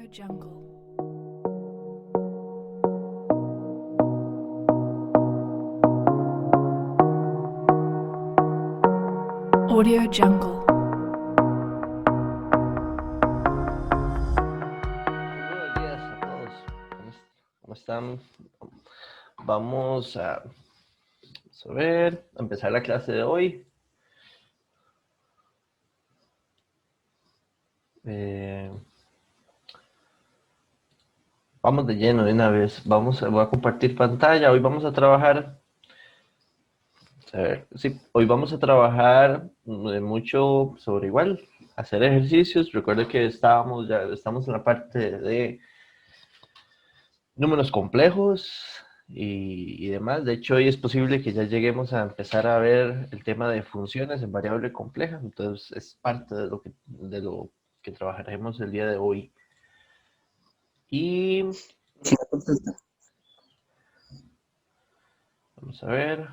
Jungle. Audio Jungle. Buenos días a todos. ¿Cómo están? Vamos a empezar la clase de hoy. Vamos de lleno de una vez. Voy a compartir pantalla. Hoy vamos a trabajar. Hoy vamos a trabajar mucho sobre igual, hacer ejercicios. Recuerda que estamos en la parte de números complejos y demás. De hecho, hoy es posible que ya lleguemos a empezar a ver el tema de funciones en variable compleja. Entonces, es parte de lo que trabajaremos el día de hoy. Y vamos a ver.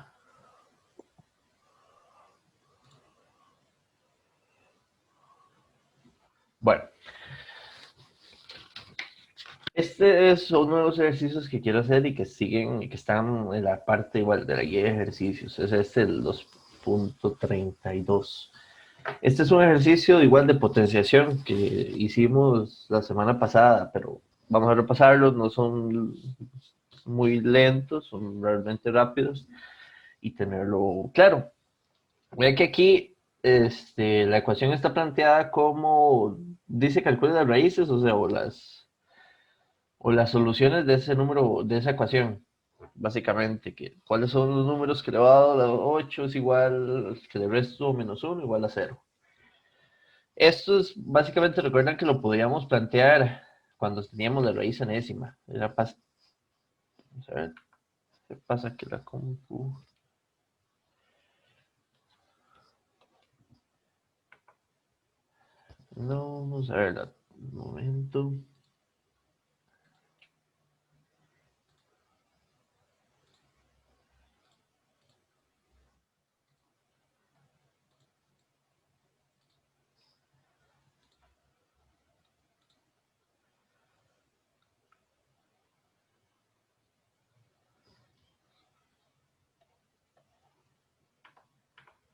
Bueno, este es uno de los ejercicios que quiero hacer y que siguen y que están en la parte igual de la guía de ejercicios. Es el 2.32. Este es un ejercicio igual de potenciación que hicimos la semana pasada, pero vamos a repasarlos, no son muy lentos, son realmente rápidos y tenerlo claro. Vean que aquí la ecuación está planteada como dice calcule las raíces, o sea, o las soluciones de ese número, de esa ecuación, básicamente, que cuáles son los números que elevado a 8 es igual, que le resto menos 1 igual a 0. Esto es básicamente, recuerdan que lo podíamos plantear cuando teníamos la raíz enésima. Vamos a ver qué pasa que la compu. No, vamos a ver un momento.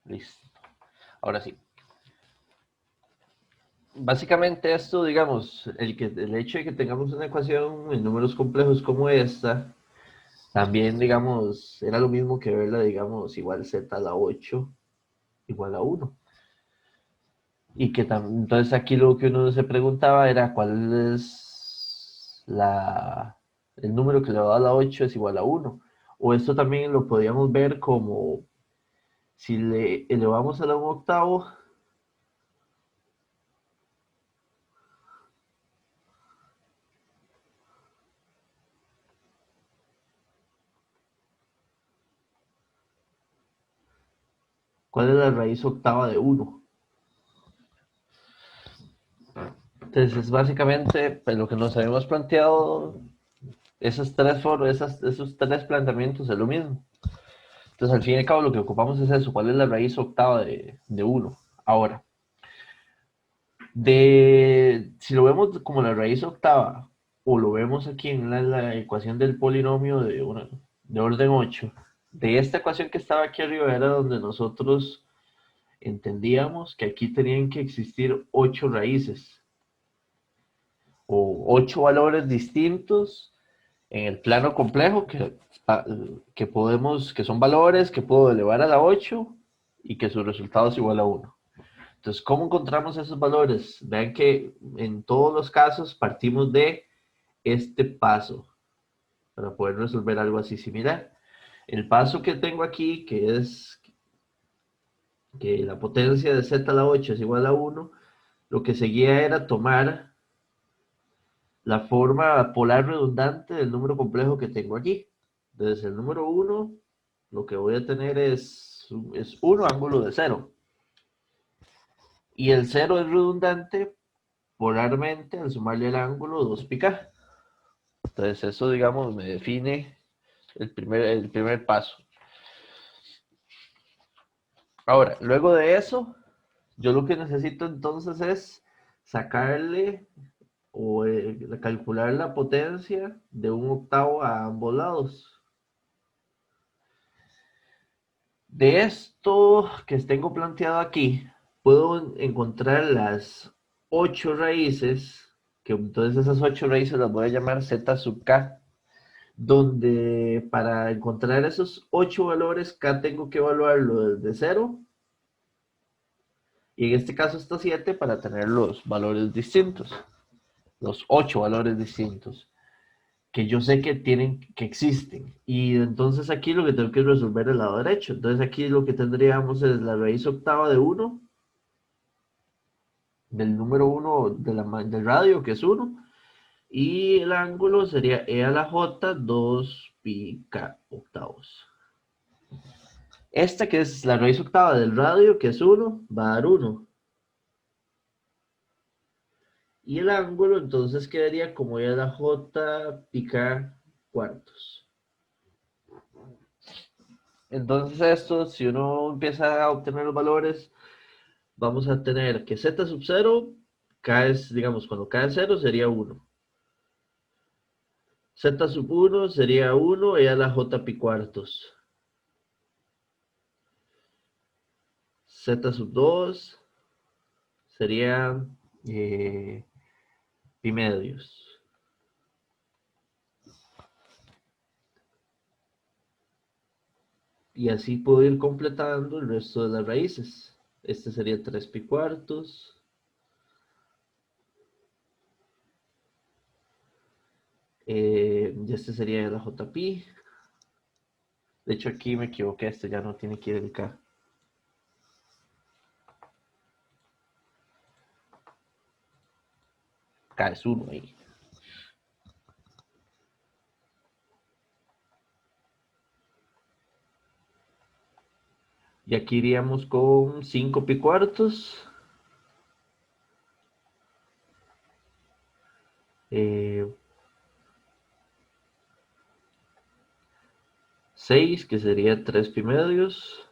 Listo. Ahora sí. Básicamente esto, digamos, el hecho de que tengamos una ecuación en números complejos como esta, también, digamos, era lo mismo que verla, digamos, igual z a la 8 igual a 1. Y que entonces aquí lo que uno se preguntaba era cuál es el número que elevado a la 8 es igual a 1. O esto también lo podíamos ver como si le elevamos a la 1 octavo, ¿cuál es la raíz octava de 1? Entonces es básicamente pues, lo que nos habíamos planteado, esos tres planteamientos es lo mismo. Entonces al fin y al cabo lo que ocupamos es eso, ¿cuál es la raíz octava de 1? Ahora, si lo vemos como la raíz octava, o lo vemos aquí en la ecuación del polinomio de orden 8, de esta ecuación que estaba aquí arriba era donde nosotros entendíamos que aquí tenían que existir 8 raíces, o 8 valores distintos en el plano complejo que son valores que puedo elevar a la 8 y que su resultado es igual a 1. Entonces, ¿cómo encontramos esos valores? Vean que en todos los casos partimos de este paso para poder resolver algo así similar. El paso que tengo aquí, que es que la potencia de z a la 8 es igual a 1, lo que seguía era tomar la forma polar redundante del número complejo que tengo aquí. Entonces, el número 1, lo que voy a tener es 1 ángulo de 0. Y el 0 es redundante polarmente al sumarle el ángulo 2 pi k. Entonces eso, digamos, me define el primer paso. Ahora, luego de eso, yo lo que necesito entonces es sacarle o calcular la potencia de un octavo a ambos lados. De esto que tengo planteado aquí, puedo encontrar las 8 raíces, que entonces esas 8 raíces las voy a llamar z sub k, donde para encontrar esos 8 valores, k tengo que evaluarlo desde 0, y en este caso hasta 7 para tener los valores distintos, los 8 valores distintos, que yo sé que que existen. Y entonces aquí lo que tengo que resolver es el lado derecho. Entonces aquí lo que tendríamos es la raíz octava de 1, del número 1 del radio, que es 1, y el ángulo sería e a la j 2 pi k octavos. Esta que es la raíz octava del radio, que es 1, va a dar 1. Y el ángulo entonces quedaría como e a la j pi k cuartos. Entonces esto, si uno empieza a obtener los valores, vamos a tener que z sub 0, k es, digamos, cuando k es 0 sería 1. Z sub 1 sería 1 e a la j pi cuartos. Z sub 2 sería pi medios. Y así puedo ir completando el resto de las raíces. Este sería 3 pi cuartos. Y este sería la j pi. De hecho aquí me equivoqué, este ya no tiene que ir el k. K es 1 ahí. Y aquí iríamos con 5 pi cuartos. 6, que sería 3 pi medios.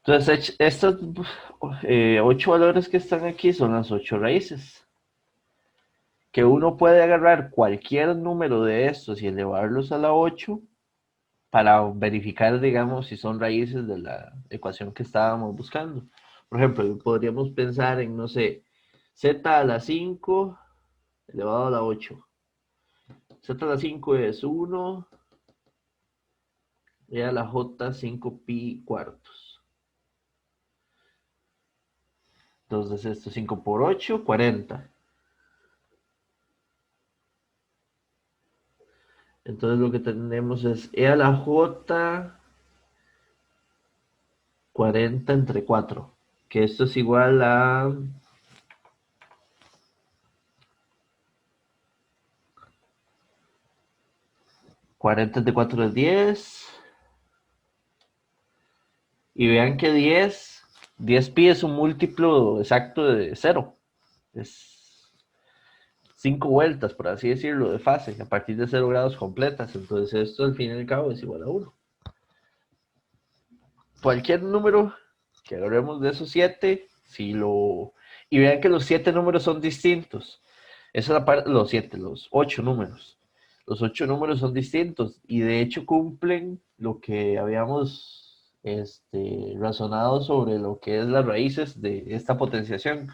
Entonces, estos 8 valores que están aquí son las 8 raíces. Que uno puede agarrar cualquier número de estos y elevarlos a la 8 para verificar, digamos, si son raíces de la ecuación que estábamos buscando. Por ejemplo, podríamos pensar en, no sé, z a la 5 elevado a la 8. Z a la 5 es 1 y a la j 5 pi cuartos. Entonces esto 5 por 8, 40. Entonces lo que tenemos es e a la j 40 entre 4, que esto es igual a 40 entre 4 es 10. Y vean que 10 pi es un múltiplo exacto de 0. Es 5 vueltas, por así decirlo, de fase, a partir de 0 grados completas. Entonces esto al fin y al cabo es igual a 1. Cualquier número que agarremos de esos 7, y vean que los 7 números son distintos. Esa es la parte, los 8 números. Los 8 números son distintos y de hecho cumplen lo que habíamos razonado sobre lo que es las raíces de esta potenciación.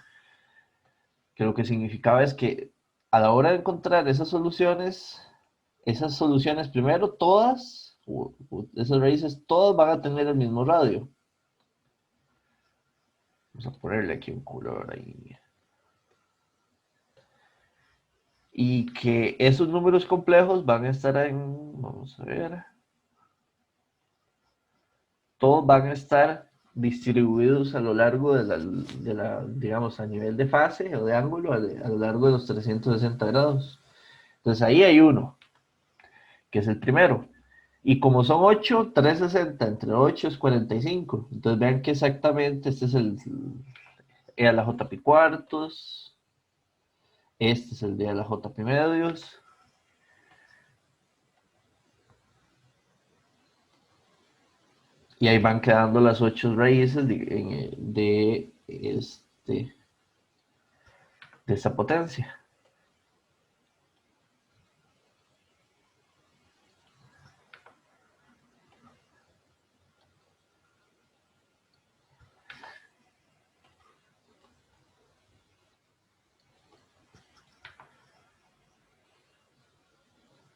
Que lo que significaba es que a la hora de encontrar esas soluciones primero todas, esas raíces todas van a tener el mismo radio. Vamos a ponerle aquí un color ahí. Y que esos números complejos van a estar vamos a ver, todos van a estar distribuidos a lo largo digamos, a nivel de fase o de ángulo a lo largo de los 360 grados. Entonces ahí hay uno, que es el primero. Y como son 8, 360 entre 8 es 45. Entonces vean que exactamente este es el e a la j pi cuartos. Este es el de a la j pi medios. Y ahí van quedando las 8 raíces de esta potencia.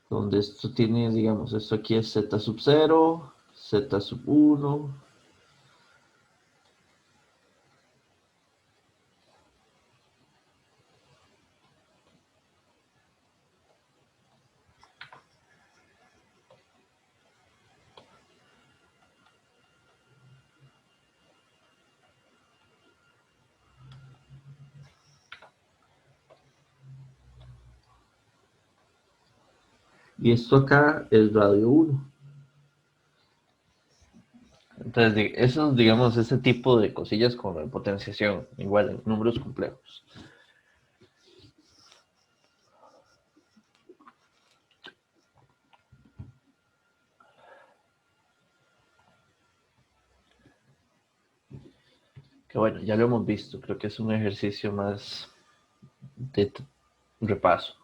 Donde esto tiene, digamos, esto aquí es z sub 0, z sub 1. Y esto acá es radio 1. Entonces, eso, digamos, ese tipo de cosillas con la potenciación, igual en números complejos. Que bueno, ya lo hemos visto, creo que es un ejercicio más de repaso.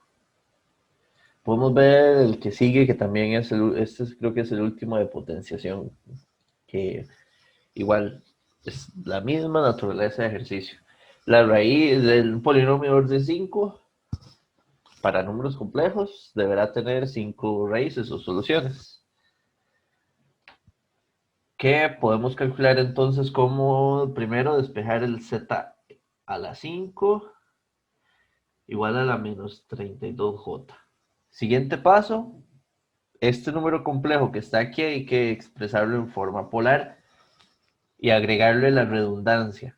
Podemos ver el que sigue, que también es creo que es el último de potenciación, que igual es la misma naturaleza de ejercicio. La raíz del polinomio de orden 5 para números complejos deberá tener 5 raíces o soluciones, que podemos calcular entonces como primero despejar el z a la 5 igual a la menos 32j. Siguiente paso, este número complejo que está aquí hay que expresarlo en forma polar y agregarle la redundancia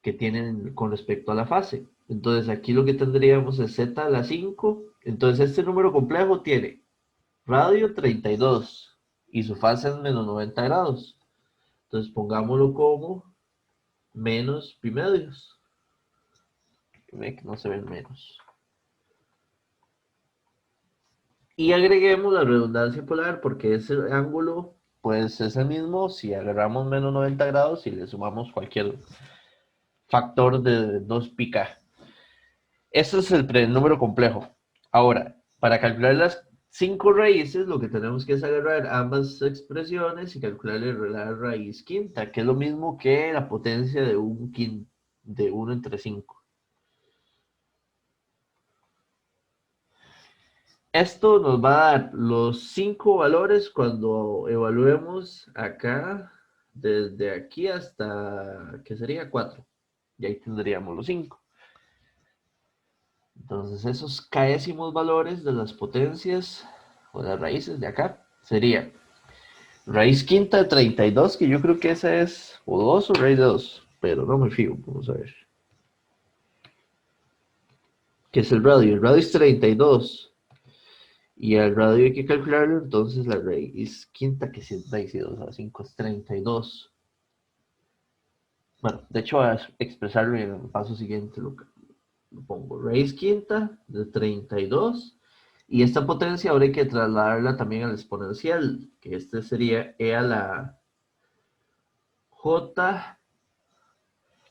que tienen con respecto a la fase. Entonces aquí lo que tendríamos es z a la 5. Entonces este número complejo tiene radio 32 y su fase es menos 90 grados. Entonces pongámoslo como menos pi medios. Ve que no se ven menos. Y agreguemos la redundancia polar porque ese ángulo pues es el mismo si agarramos menos 90 grados y le sumamos cualquier factor de 2 pica. Este es el número complejo. Ahora, para calcular las 5 raíces, lo que tenemos que es agarrar ambas expresiones y calcularle la raíz quinta, que es lo mismo que la potencia de de 1 entre 5. Esto nos va a dar los 5 valores cuando evaluemos acá, desde aquí hasta, ¿qué sería? 4. Y ahí tendríamos los 5. Entonces, esos caésimos valores de las potencias o las raíces de acá sería raíz quinta de 32, que yo creo que esa es o 2 o raíz de 2, pero no me fío, vamos a ver. ¿Qué es el radio? El radio es 32. Y al radio hay que calcularlo, entonces la raíz quinta, que si es raíz de 2 a 5 es 32. Bueno, de hecho, voy a expresarlo en el paso siguiente, lo pongo raíz quinta de 32. Y esta potencia ahora hay que trasladarla también al exponencial, que este sería e a la j.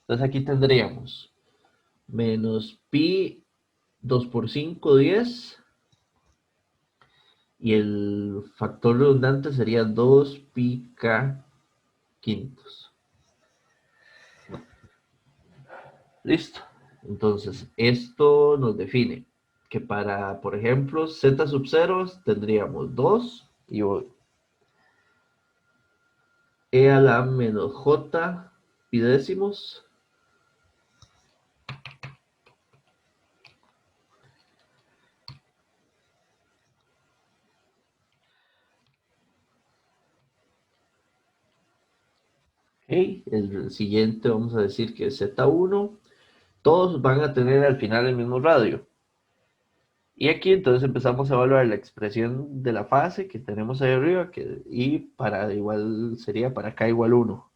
Entonces aquí tendríamos menos pi 2 por 5, 10. Y el factor redundante sería 2 pi k quintos. Listo. Entonces, esto nos define que para, por ejemplo, z sub 0 tendríamos 2 y e a la menos j pi décimos. Okay. El siguiente vamos a decir que es z1. Todos van a tener al final el mismo radio. Y aquí entonces empezamos a evaluar la expresión de la fase que tenemos ahí arriba, y para igual sería para k igual 1,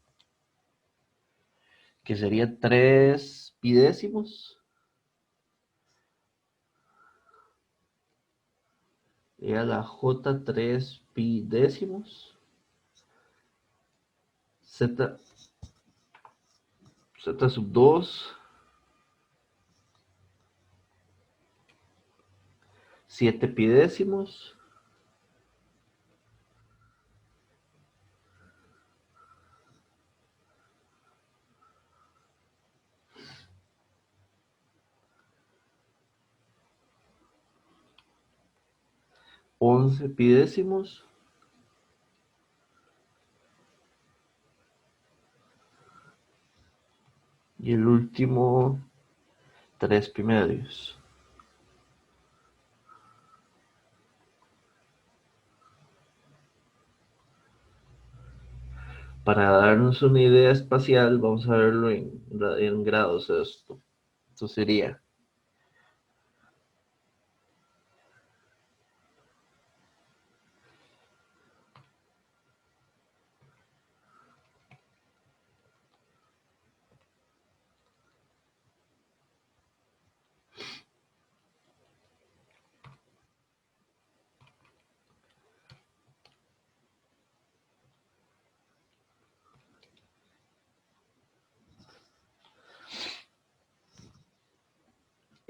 que sería 3 pi décimos y a la j 3 pi décimos Z sub 2, 7 pidécimos, once pidécimos, y el último 3 pi-medios. Para darnos una idea espacial, vamos a verlo en grados esto. Esto sería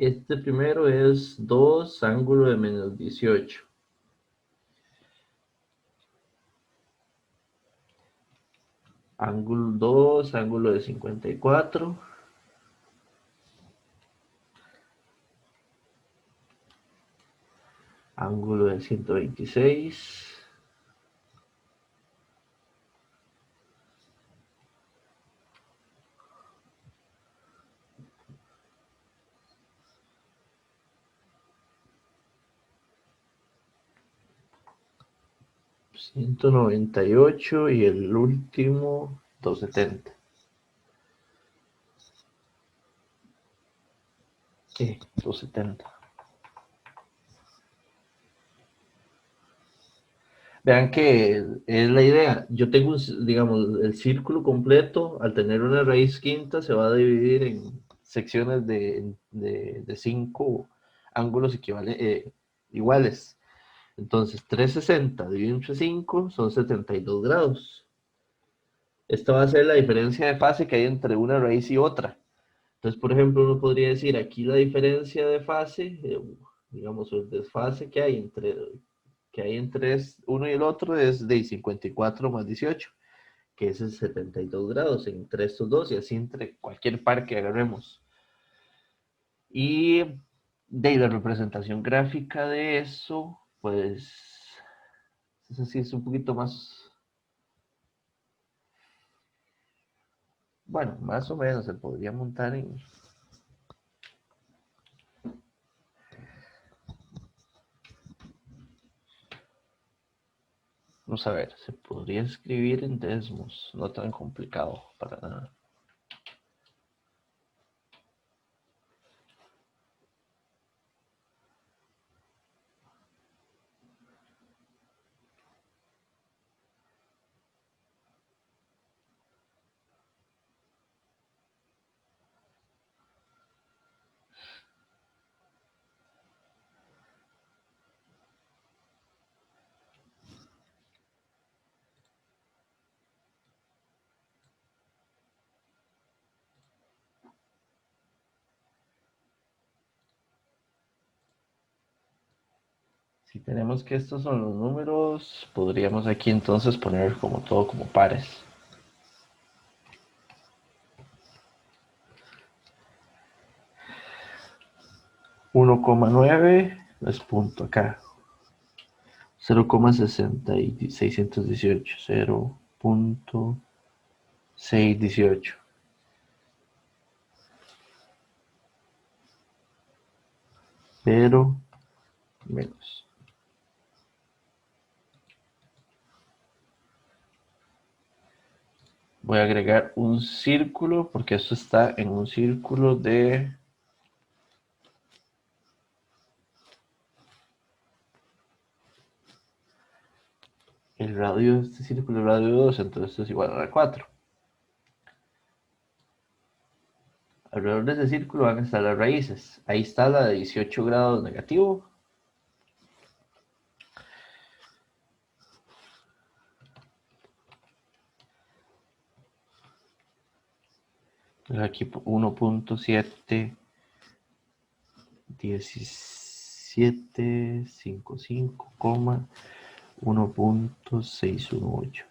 este primero es 2 ángulo de menos 18. Ángulo 2, ángulo de 54. Ángulo de 126. $198 y el último 270. Sí, 270. Vean que es la idea. Yo tengo, digamos, el círculo completo, al tener una raíz quinta, se va a dividir en secciones de 5 ángulos iguales. Entonces, 360 dividido entre 5 son 72 grados. Esta va a ser la diferencia de fase que hay entre una raíz y otra. Entonces, por ejemplo, uno podría decir aquí la diferencia de fase, digamos, el desfase que hay entre uno y el otro es de 54 más 18, que es el 72 grados entre estos dos y así entre cualquier par que agarremos. Y de la representación gráfica de eso, pues, eso sí es un poquito más, bueno, más o menos se podría montar en... Vamos a ver, se podría escribir en Desmos, no tan complicado para nada. Si tenemos que estos son los números, podríamos aquí entonces poner como todo como pares. 1,9 es punto acá. 0,618. 0.618. Pero menos. Voy a agregar un círculo porque esto está en un círculo de... El radio de este círculo es radio 2, entonces esto es igual a 4. Alrededor de ese círculo van a estar las raíces. Ahí está la de 18 grados negativo. Aquí 1.171755,1.618.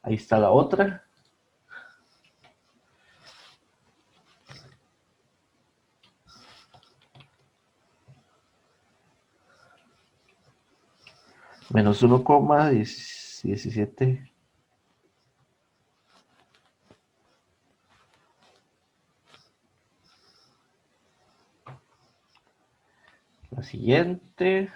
Ahí está la otra. Menos 1,17. La siguiente.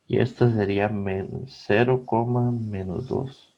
Y esta sería menos 0, menos 2.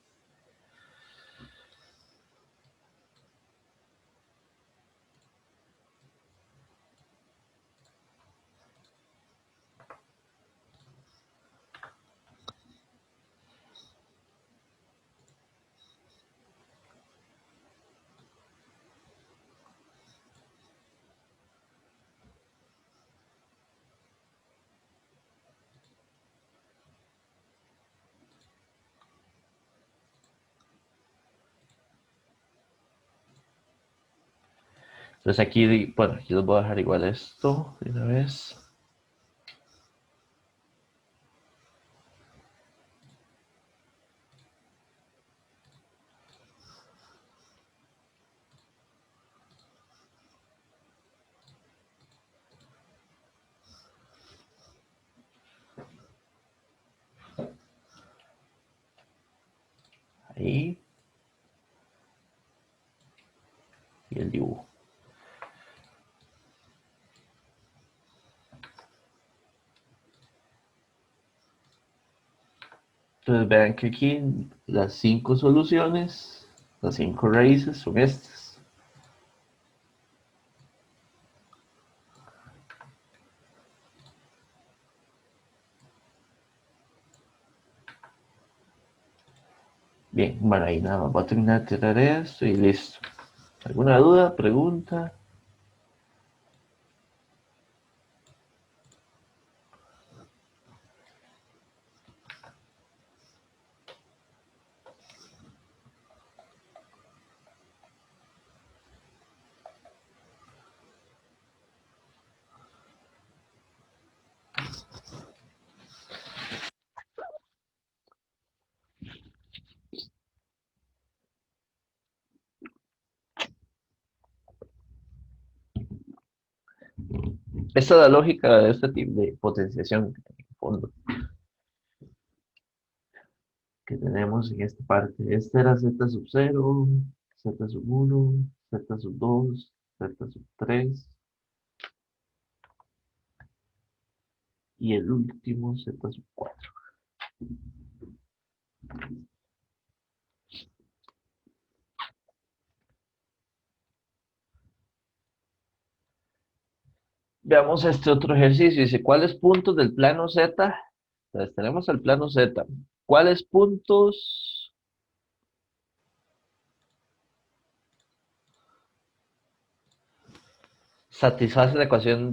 Entonces aquí, bueno, aquí les voy a dejar igual esto de una vez. Ahí. Y el dibujo. Entonces vean que aquí las 5 soluciones, las 5 raíces son estas. Bien, bueno, ahí nada más voy a terminar de tirar esto y listo. ¿Alguna duda? ¿Pregunta? Esta es la lógica de este tipo de potenciación en el fondo que tenemos en esta parte. Este era z sub 0, z sub 1, z sub 2, z sub 3 y el último z sub 4. Veamos este otro ejercicio. Dice, ¿cuáles puntos del plano Z? Entonces tenemos el plano Z. ¿Cuáles puntos satisface la ecuación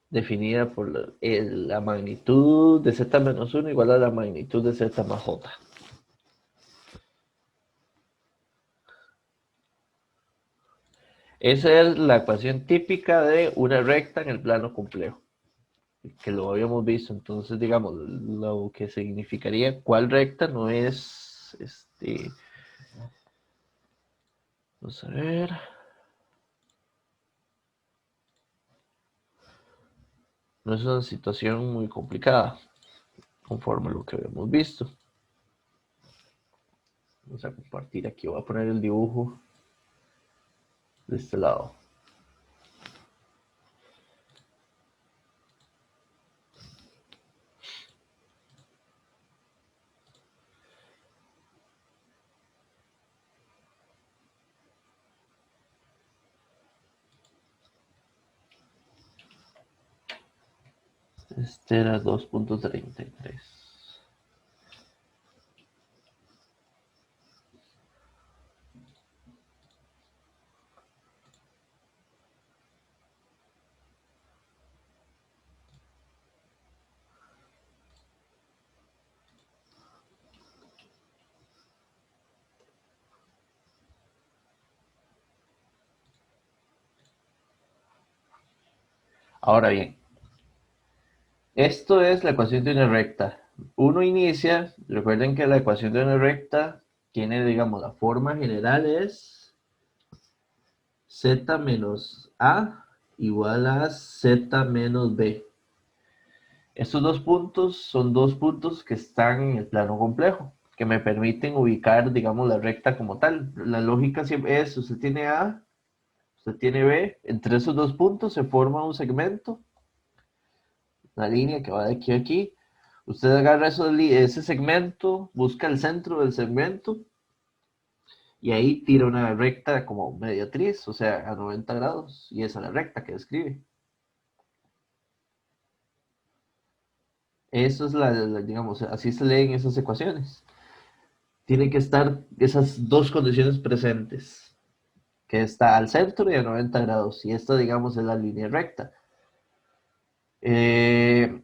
definida por la magnitud de z menos 1 igual a la magnitud de z más j? Esa es la ecuación típica de una recta en el plano complejo, que lo habíamos visto. Entonces, digamos, lo que significaría cuál recta no es, vamos a ver, no es una situación muy complicada, conforme a lo que habíamos visto. Vamos a compartir aquí, voy a poner el dibujo de este lado. Este era 2.33. Ahora bien, esto es la ecuación de una recta. Uno inicia, recuerden que la ecuación de una recta tiene, digamos, la forma general es z menos a igual a z menos b. Estos dos puntos son dos puntos que están en el plano complejo, que me permiten ubicar, digamos, la recta como tal. La lógica siempre es, usted tiene A, usted tiene B, entre esos dos puntos se forma un segmento, una línea que va de aquí a aquí. Usted agarra ese segmento, busca el centro del segmento y ahí tira una recta como mediatriz, o sea, a 90 grados, y esa es la recta que describe. Eso es digamos, así se leen esas ecuaciones. Tiene que estar esas dos condiciones presentes, que está al centro y a 90 grados, y esta, digamos, es la línea recta. Eh,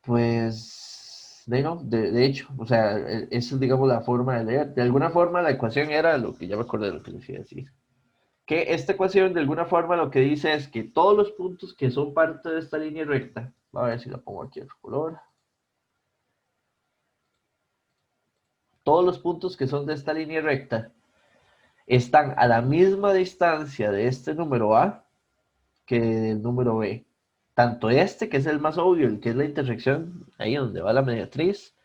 pues, de hecho, o sea, esa es, digamos, la forma de leer. De alguna forma, la ecuación era lo que ya me acordé de lo que les iba a decir. Que esta ecuación, de alguna forma, lo que dice es que todos los puntos que son parte de esta línea recta, a ver si la pongo aquí en color, todos los puntos que son de esta línea recta están a la misma distancia de este número A que del número B. Tanto este, que es el más obvio, el que es la intersección, ahí donde va la mediatriz,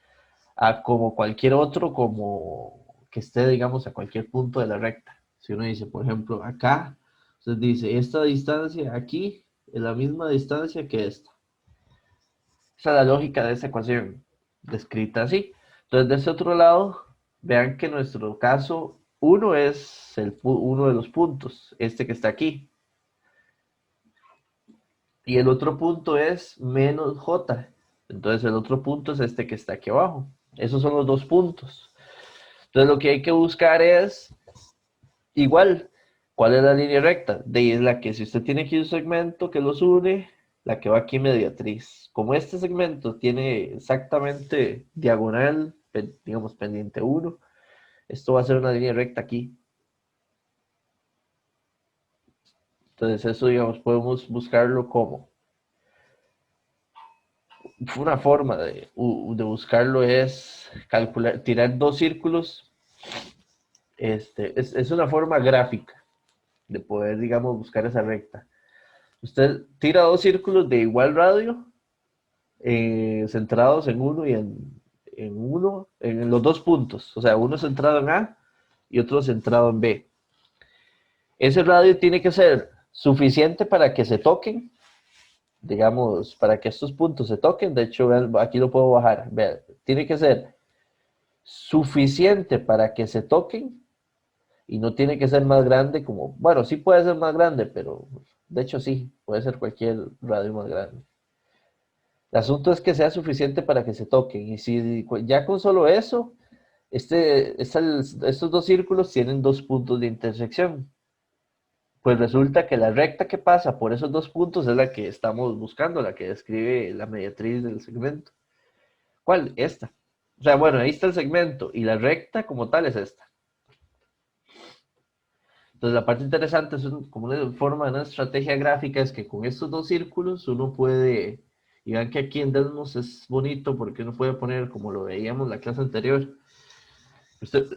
a como cualquier otro, como que esté, digamos, a cualquier punto de la recta. Si uno dice, por ejemplo, acá, usted dice, esta distancia aquí es la misma distancia que esta. Esa es la lógica de esa ecuación, descrita así. Entonces, de ese otro lado, vean que en nuestro caso, uno es uno de los puntos, este que está aquí. Y el otro punto es menos j. Entonces, el otro punto es este que está aquí abajo. Esos son los dos puntos. Entonces, lo que hay que buscar es, igual, ¿cuál es la línea recta? De ahí es la que, si usted tiene aquí un segmento que los une, la que va aquí mediatriz. Como este segmento tiene exactamente diagonal, digamos, pendiente uno, esto va a ser una línea recta aquí. Entonces, eso, digamos, podemos buscarlo como. Una forma de buscarlo es calcular, tirar dos círculos. Es una forma gráfica de poder, digamos, buscar esa recta. Usted tira dos círculos de igual radio, centrados en uno en los dos puntos. O sea, uno centrado en A y otro centrado en B. Ese radio tiene que ser suficiente para que se toquen, digamos, para que estos puntos se toquen. De hecho, vean, aquí lo puedo bajar. Vean, tiene que ser suficiente para que se toquen y no tiene que ser más grande como, bueno, sí puede ser más grande, pero de hecho sí, puede ser cualquier radio más grande. El asunto es que sea suficiente para que se toquen. Y si ya con solo eso, estos dos círculos tienen dos puntos de intersección. Pues resulta que la recta que pasa por esos dos puntos es la que estamos buscando, la que describe la mediatriz del segmento. ¿Cuál? Esta. O sea, bueno, ahí está el segmento y la recta como tal es esta. Entonces la parte interesante es como una forma de una estrategia gráfica es que con estos dos círculos uno puede, y vean que aquí en Desmos es bonito porque uno puede poner como lo veíamos en la clase anterior.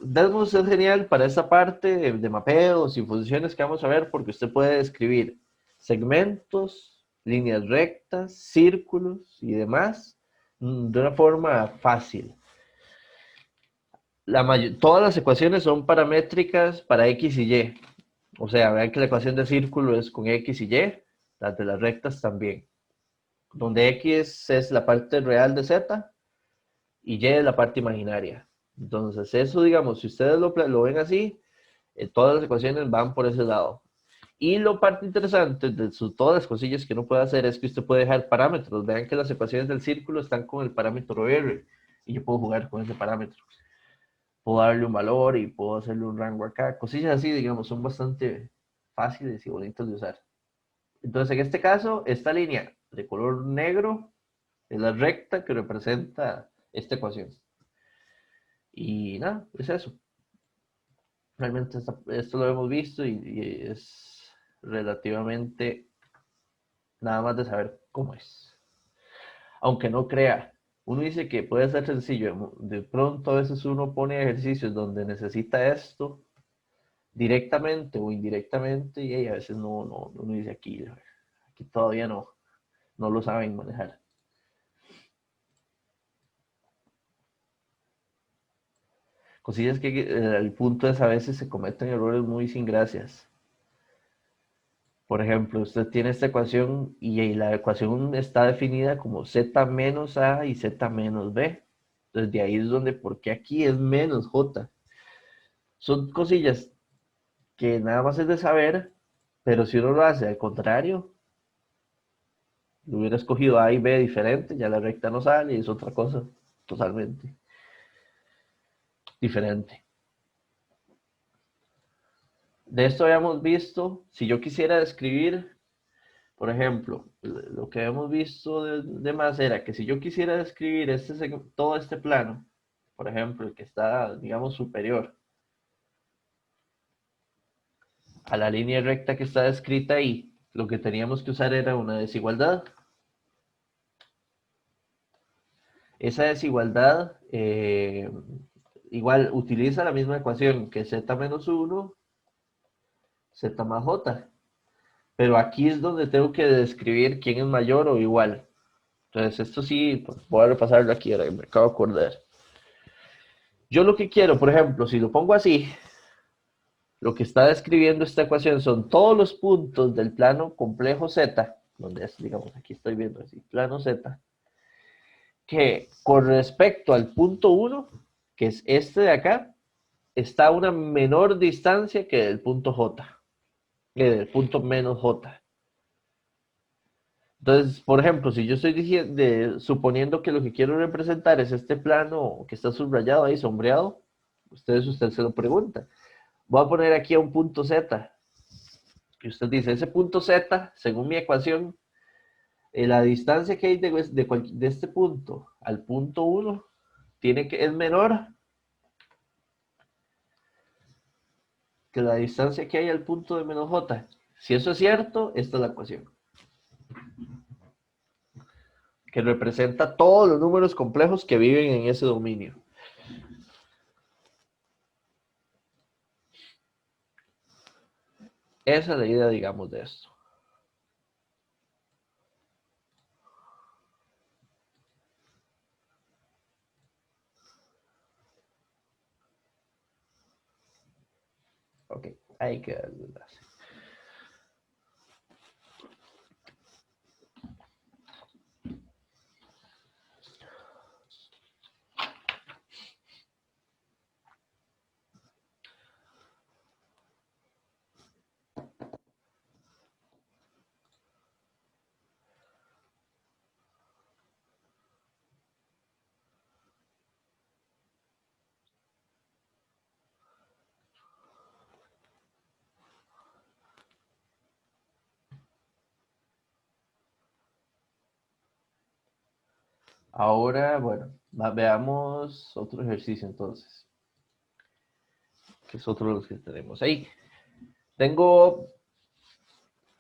Desmos es genial para esa parte de mapeos y funciones que vamos a ver porque usted puede escribir segmentos, líneas rectas, círculos y demás de una forma fácil. Todas las ecuaciones son paramétricas para X y Y. O sea, vean que la ecuación de círculo es con X y Y, las de las rectas también. Donde X es la parte real de Z y Y es la parte imaginaria. Entonces, eso, digamos, si ustedes lo ven así, todas las ecuaciones van por ese lado. Y lo parte interesante de todas las cosillas que uno puede hacer es que usted puede dejar parámetros. Vean que las ecuaciones del círculo están con el parámetro R y yo puedo jugar con ese parámetro. Puedo darle un valor y puedo hacerle un rango acá. Cosillas así, digamos, son bastante fáciles y bonitas de usar. Entonces, en este caso, esta línea de color negro es la recta que representa esta ecuación. Y nada, es eso. Realmente esto lo hemos visto y es relativamente nada más de saber cómo es. Aunque no crea, uno dice que puede ser sencillo. De pronto a veces uno pone ejercicios donde necesita esto directamente o indirectamente y a veces uno dice aquí todavía no lo saben manejar. Cosillas que el punto es a veces se cometen errores muy sin gracias. Por ejemplo, usted tiene esta ecuación y la ecuación está definida como z menos a y z menos b. Entonces de ahí es donde, porque aquí es menos j. Son cosillas que nada más es de saber, pero si uno lo hace al contrario, lo hubiera escogido a y b diferente, ya la recta no sale y es otra cosa totalmente diferente. De esto habíamos visto, si yo quisiera describir, por ejemplo, lo que habíamos visto de más era que si yo quisiera describir todo este plano, por ejemplo, el que está, digamos, superior a la línea recta que está descrita ahí, lo que teníamos que usar era una desigualdad. Esa desigualdad igual utiliza la misma ecuación que z menos 1, z más j. Pero aquí es donde tengo que describir quién es mayor o igual. Entonces, esto sí, pues, voy a repasarlo aquí, ahora que me acabo de acordar. Yo lo que quiero, por ejemplo, si lo pongo así, lo que está describiendo esta ecuación son todos los puntos del plano complejo Z, donde es, digamos, aquí estoy viendo así, plano Z, que con respecto al punto 1, que es este de acá, está a una menor distancia que del punto J, que del punto menos J. Entonces, por ejemplo, si yo estoy suponiendo que lo que quiero representar es este plano que está subrayado ahí, sombreado, usted se lo pregunta. Voy a poner aquí a un punto Z. Y usted dice, ese punto Z, según mi ecuación, la distancia que hay de este punto al punto 1 es menor que la distancia que hay al punto de menos J. Si eso es cierto, esta es la ecuación. Que representa todos los números complejos que viven en ese dominio. Esa es la idea, digamos, de esto. Ok, ahí queda el enlace. Ahora, bueno, veamos otro ejercicio entonces, que es otro de los que tenemos ahí. Tengo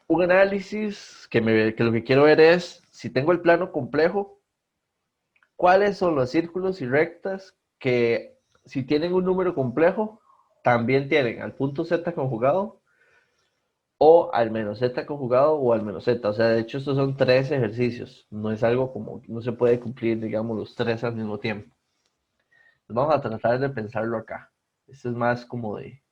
un análisis que lo que quiero ver es, si tengo el plano complejo, cuáles son los círculos y rectas que si tienen un número complejo, también tienen al punto z conjugado o al menos z conjugado o al menos z. O sea, de hecho estos son tres ejercicios. No es algo como, no se puede cumplir, digamos, los tres al mismo tiempo. Vamos a tratar de pensarlo acá. Esto es más como de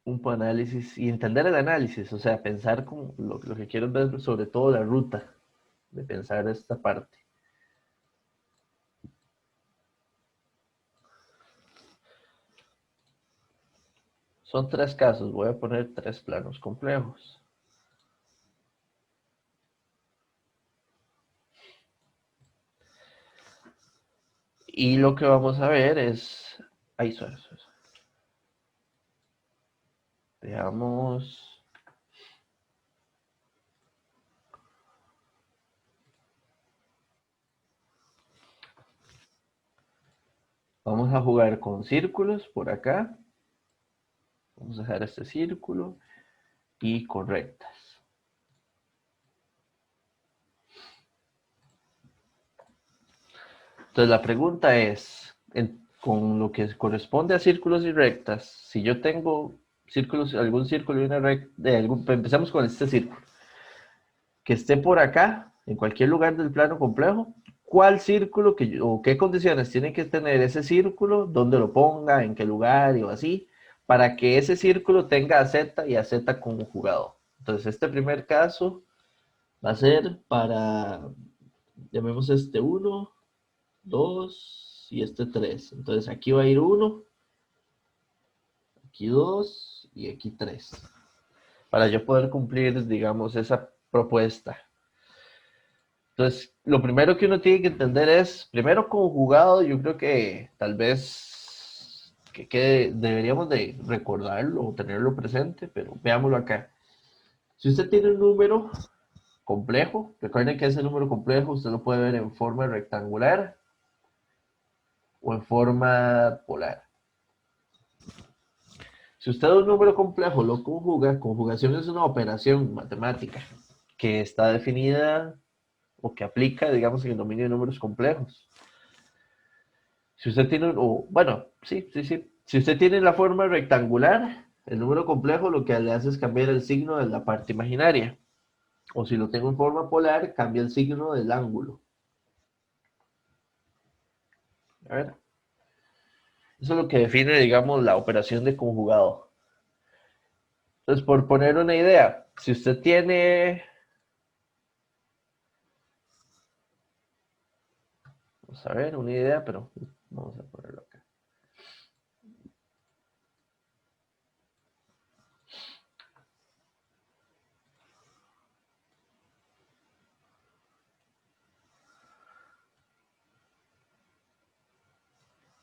un análisis y entender el análisis, o sea, pensar como lo que quiero ver sobre todo la ruta de pensar esta parte. Son tres casos, voy a poner tres planos complejos. Y lo que vamos a ver es... Ahí suena. Veamos... Vamos a jugar con círculos por acá. Vamos a dejar este círculo y con rectas. Entonces la pregunta es, con lo que corresponde a círculos y rectas, si yo tengo círculos, algún círculo y una recta, empecemos con este círculo, que esté por acá, en cualquier lugar del plano complejo, ¿cuál círculo o qué condiciones tiene que tener ese círculo, dónde lo ponga, en qué lugar y así, para que ese círculo tenga a Z y a Z conjugado? Entonces este primer caso va a ser para, llamemos este 1, 2 y este 3. Entonces aquí va a ir 1, aquí 2 y aquí 3. Para yo poder cumplir, digamos, esa propuesta. Entonces, lo primero que uno tiene que entender es, primero conjugado, yo creo que tal vez que deberíamos de recordarlo o tenerlo presente, pero veámoslo acá. Si usted tiene un número complejo, recuerden que ese número complejo usted lo puede ver en forma rectangular o en forma polar. Si usted un número complejo lo conjuga, conjugación es una operación matemática que está definida o que aplica, digamos, en el dominio de números complejos. Si usted tiene, bueno, sí. Si usted tiene la forma rectangular, el número complejo lo que le hace es cambiar el signo de la parte imaginaria. O si lo tengo en forma polar, cambia el signo del ángulo. A ver. Eso es lo que define, digamos, la operación de conjugado. Entonces, por poner una idea, si usted tiene... Vamos a ver, una idea, pero vamos a ponerlo acá.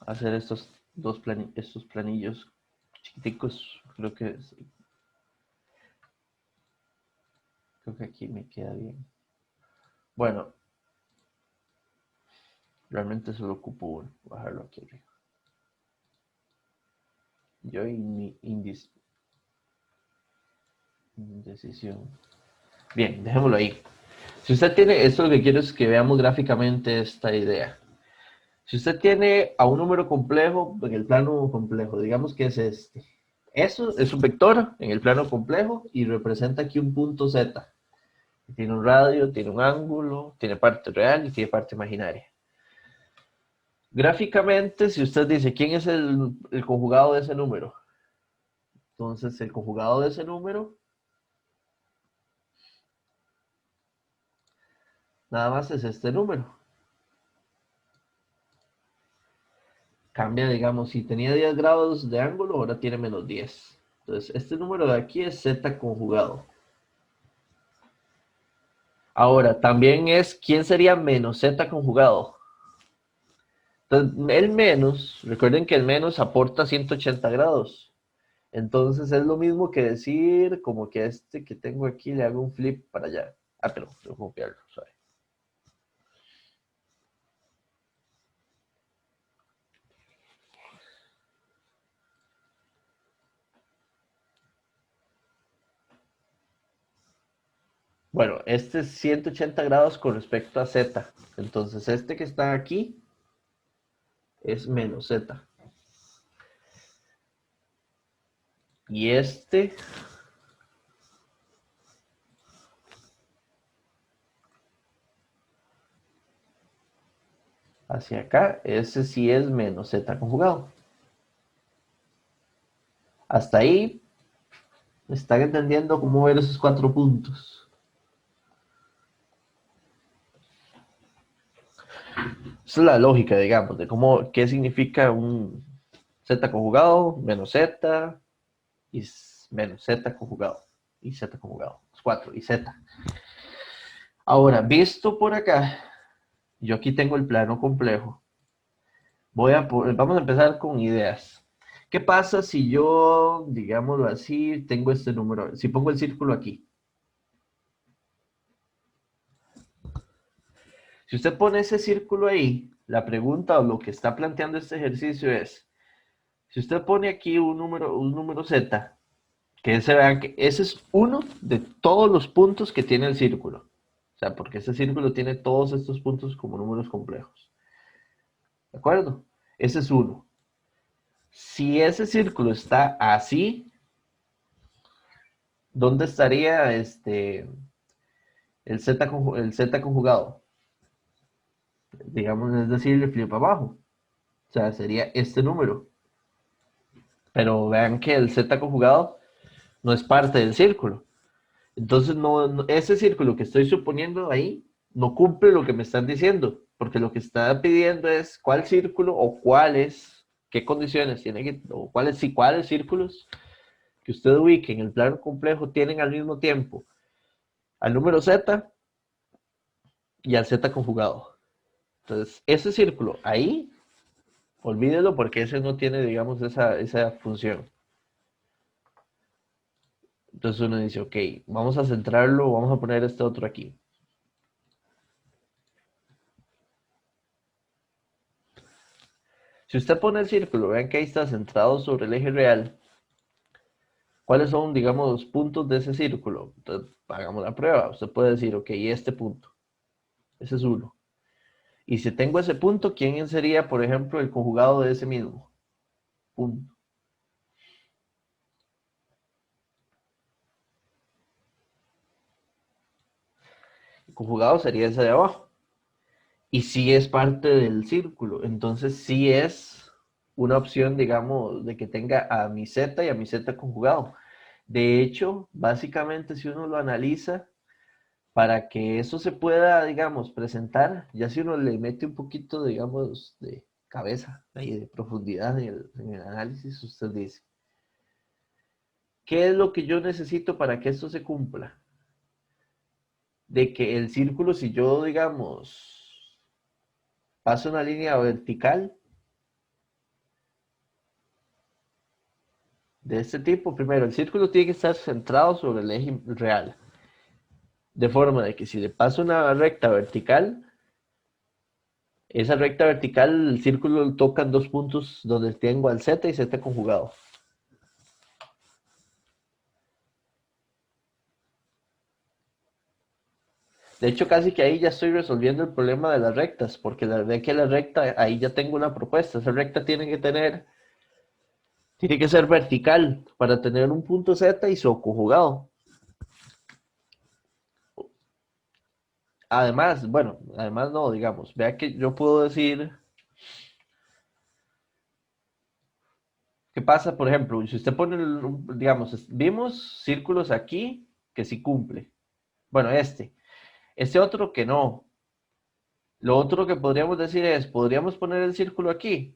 Hacer estos estos planillos chiquiticos, creo que aquí me queda bien. Bueno, realmente solo ocupo uno, bajarlo aquí arriba. Yo y mi indecisión. Bien, dejémoslo ahí. Si usted tiene, esto lo que quiero es que veamos gráficamente esta idea. Si usted tiene a un número complejo en el plano complejo, digamos que es este. Eso es un vector en el plano complejo y representa aquí un punto Z. Tiene un radio, tiene un ángulo, tiene parte real y tiene parte imaginaria. Gráficamente, si usted dice quién es el conjugado de ese número, entonces el conjugado de ese número nada más es este número. Cambia, digamos, si tenía 10 grados de ángulo, ahora tiene menos 10. Entonces, este número de aquí es Z conjugado. Ahora, también es, ¿quién sería menos Z conjugado? Entonces, el menos, recuerden que el menos aporta 180 grados. Entonces, es lo mismo que decir, como que a este que tengo aquí le hago un flip para allá. Ah, pero tengo que copiarlo, ¿sabes? Bueno, este es 180 grados con respecto a Z. Entonces, este que está aquí es menos Z. Y este hacia acá, ese sí es menos Z conjugado. Hasta ahí, ¿están entendiendo cómo ver esos 4 puntos? Esa es la lógica, digamos, de cómo, qué significa un Z conjugado, menos Z, y menos z conjugado y z conjugado. Es 4 y z. Ahora, visto por acá, yo aquí tengo el plano complejo. Vamos a empezar con ideas. ¿Qué pasa si yo, digámoslo así, tengo este número? Si pongo el círculo aquí. Si usted pone ese círculo ahí, la pregunta o lo que está planteando este ejercicio es, si usted pone aquí un número z, vean que ese es uno de todos los puntos que tiene el círculo. O sea, porque ese círculo tiene todos estos puntos como números complejos. ¿De acuerdo? Ese es uno. Si ese círculo está así, ¿dónde estaría el z conjugado? Digamos, es decir, el flip abajo. O sea, sería este número. Pero vean que el z conjugado no es parte del círculo. Entonces, ese círculo que estoy suponiendo ahí no cumple lo que me están diciendo, porque lo que está pidiendo es cuál círculo o cuáles, qué condiciones tiene que, o cuáles círculos que usted ubique en el plano complejo tienen al mismo tiempo al número z y al z conjugado. Entonces, ese círculo ahí, olvídelo porque ese no tiene, digamos, esa función. Entonces uno dice, ok, vamos a centrarlo, vamos a poner este otro aquí. Si usted pone el círculo, vean que ahí está centrado sobre el eje real. ¿Cuáles son, digamos, los puntos de ese círculo? Entonces, hagamos la prueba. Usted puede decir, ok, este punto, ese es uno. Y si tengo ese punto, ¿quién sería, por ejemplo, el conjugado de ese mismo punto? El conjugado sería ese de abajo. Y sí es parte del círculo. Entonces sí es una opción, digamos, de que tenga a mi z y a mi z conjugado. De hecho, básicamente, si uno lo analiza, para que eso se pueda, digamos, presentar, ya si uno le mete un poquito, digamos, de cabeza y de profundidad en el análisis, usted dice, ¿qué es lo que yo necesito para que esto se cumpla? De que el círculo, si yo, digamos, paso una línea vertical de este tipo, primero, el círculo tiene que estar centrado sobre el eje real, de forma de que si le paso una recta vertical, esa recta vertical, el círculo toca en dos puntos donde tengo al z y z conjugado. De hecho, casi que ahí ya estoy resolviendo el problema de las rectas, porque la verdad que la recta, ahí ya tengo una propuesta. Esa recta tiene que ser vertical para tener un punto z y su conjugado. Además, bueno, además no, digamos, vea que yo puedo decir, ¿qué pasa? Por ejemplo, si usted pone, digamos, vimos círculos aquí que sí cumple. Bueno, este otro que no. Lo otro que podríamos decir es, ¿podríamos poner el círculo aquí?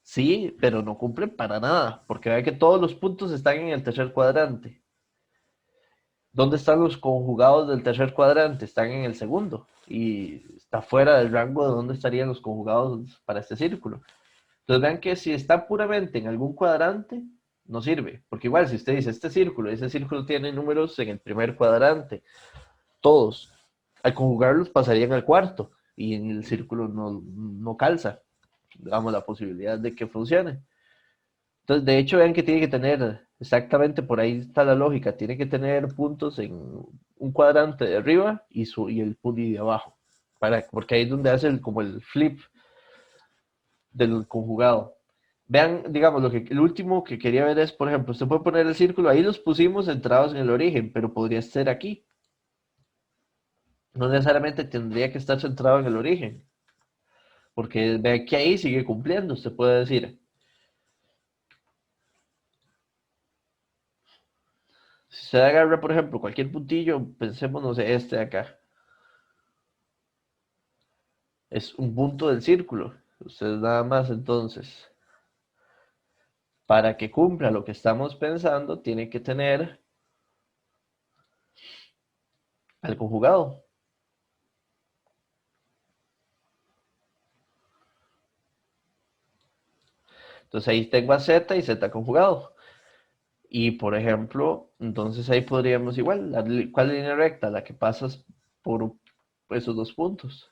Sí, pero no cumple para nada, porque ve que todos los puntos están en el tercer cuadrante. ¿Dónde están los conjugados del tercer cuadrante? Están en el segundo y está fuera del rango de dónde estarían los conjugados para este círculo. Entonces vean que si está puramente en algún cuadrante, no sirve, porque igual si usted dice ese círculo tiene números en el primer cuadrante, todos, al conjugarlos pasarían al cuarto y en el círculo no calza, damos la posibilidad de que funcione. Entonces, de hecho, vean que tiene que tener, exactamente por ahí está la lógica, tiene que tener puntos en un cuadrante de arriba y el punto de abajo, porque ahí es donde hace como el flip del conjugado. Vean, digamos, el último que quería ver es, por ejemplo, usted puede poner el círculo, ahí los pusimos centrados en el origen, pero podría ser aquí. No necesariamente tendría que estar centrado en el origen, porque ve que ahí sigue cumpliendo, usted puede decir. Si se agarra, por ejemplo, cualquier puntillo, pensemos, no sé, este de acá, es un punto del círculo. Usted nada más entonces Para que cumpla lo que estamos pensando, tiene que tener al conjugado. Entonces ahí tengo a z y z conjugado. Y por ejemplo, entonces ahí podríamos igual, ¿cuál línea recta? La que pasas por esos dos puntos.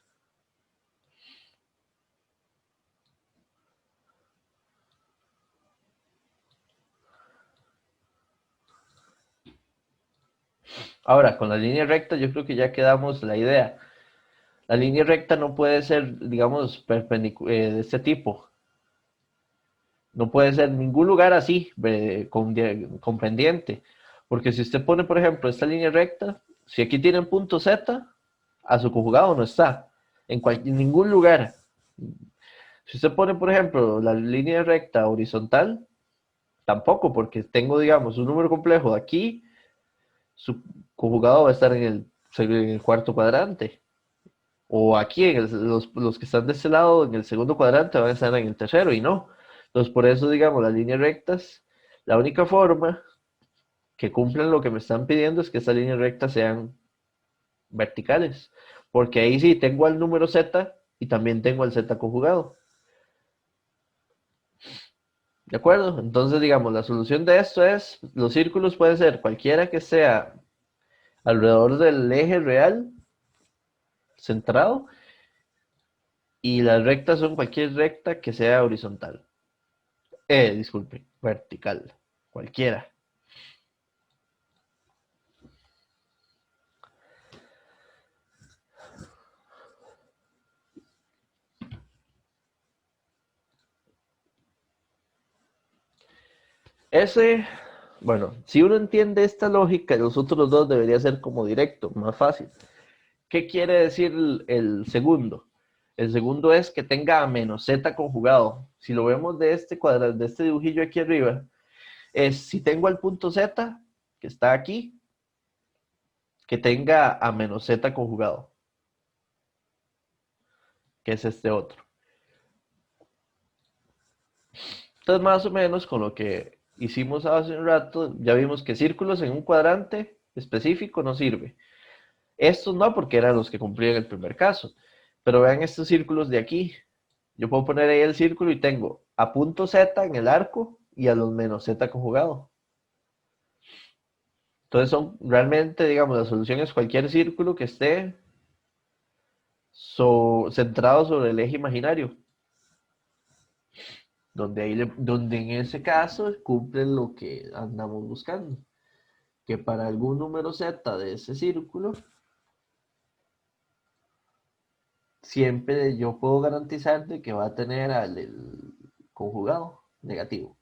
Ahora, con la línea recta yo creo que ya quedamos la idea. La línea recta no puede ser, digamos, de este tipo. No puede ser ningún lugar así, con pendiente. Porque si usted pone, por ejemplo, esta línea recta, si aquí tiene un punto Z, a su conjugado no está. En ningún lugar. Si usted pone, por ejemplo, la línea recta horizontal, tampoco, porque tengo, digamos, un número complejo de aquí, su conjugado va a estar en el cuarto cuadrante. O aquí, los que están de este lado, en el segundo cuadrante, van a estar en el tercero, y no. Entonces, por eso, digamos, las líneas rectas, la única forma que cumplan lo que me están pidiendo es que estas líneas rectas sean verticales. Porque ahí sí tengo al número Z y también tengo al Z conjugado. ¿De acuerdo? Entonces, digamos, la solución de esto es, los círculos pueden ser cualquiera que sea alrededor del eje real, centrado, y las rectas son cualquier recta que sea horizontal. Disculpe, vertical, cualquiera. Ese, bueno, si uno entiende esta lógica, los otros dos debería ser como directo, más fácil. ¿Qué quiere decir el segundo? El segundo es que tenga a menos z conjugado. Si lo vemos de este cuadrado, de este dibujillo aquí arriba, es si tengo el punto z, que está aquí, que tenga a menos z conjugado, que es este otro. Entonces, más o menos con lo que hicimos hace un rato, ya vimos que círculos en un cuadrante específico no sirve. Estos no, porque eran los que cumplían el primer caso. Pero vean estos círculos de aquí. Yo puedo poner ahí el círculo y tengo a punto Z en el arco y a los menos Z conjugado. Entonces son realmente, digamos, la solución es cualquier círculo que esté centrado sobre el eje imaginario. Donde en ese caso cumple lo que andamos buscando. Que para algún número Z de ese círculo, siempre yo puedo garantizar de que va a tener el conjugado negativo.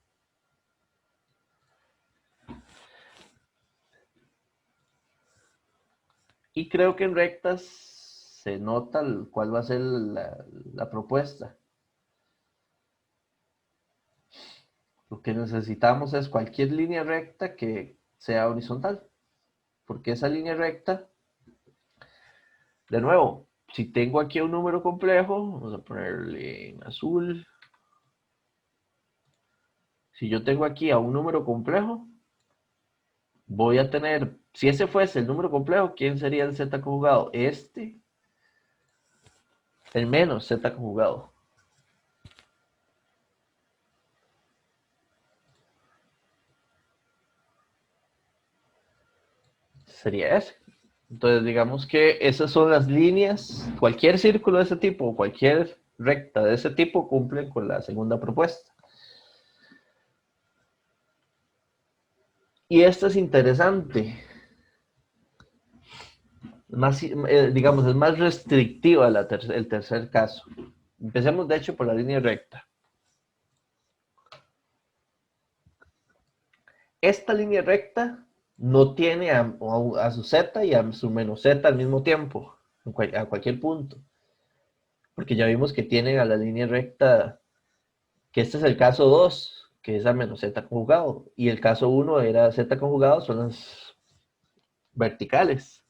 Y creo que en rectas se nota cuál va a ser la propuesta. Lo que necesitamos es cualquier línea recta que sea horizontal. Porque esa línea recta, de nuevo, si tengo aquí un número complejo, vamos a ponerle en azul. Si yo tengo aquí a un número complejo, voy a tener, si ese fuese el número complejo, ¿quién sería el z conjugado? El menos z conjugado. Sería ese. Entonces, digamos que esas son las líneas, cualquier círculo de ese tipo, cualquier recta de ese tipo cumple con la segunda propuesta. Y esta es interesante. Digamos, es más restrictiva el tercer caso. Empecemos, de hecho, por la línea recta. Esta línea recta no tiene a su z y a su menos z al mismo tiempo, a cualquier punto. Porque ya vimos que tienen a la línea recta, que este es el caso 2, que es a menos z conjugado. Y el caso 1 era z conjugado, son las verticales.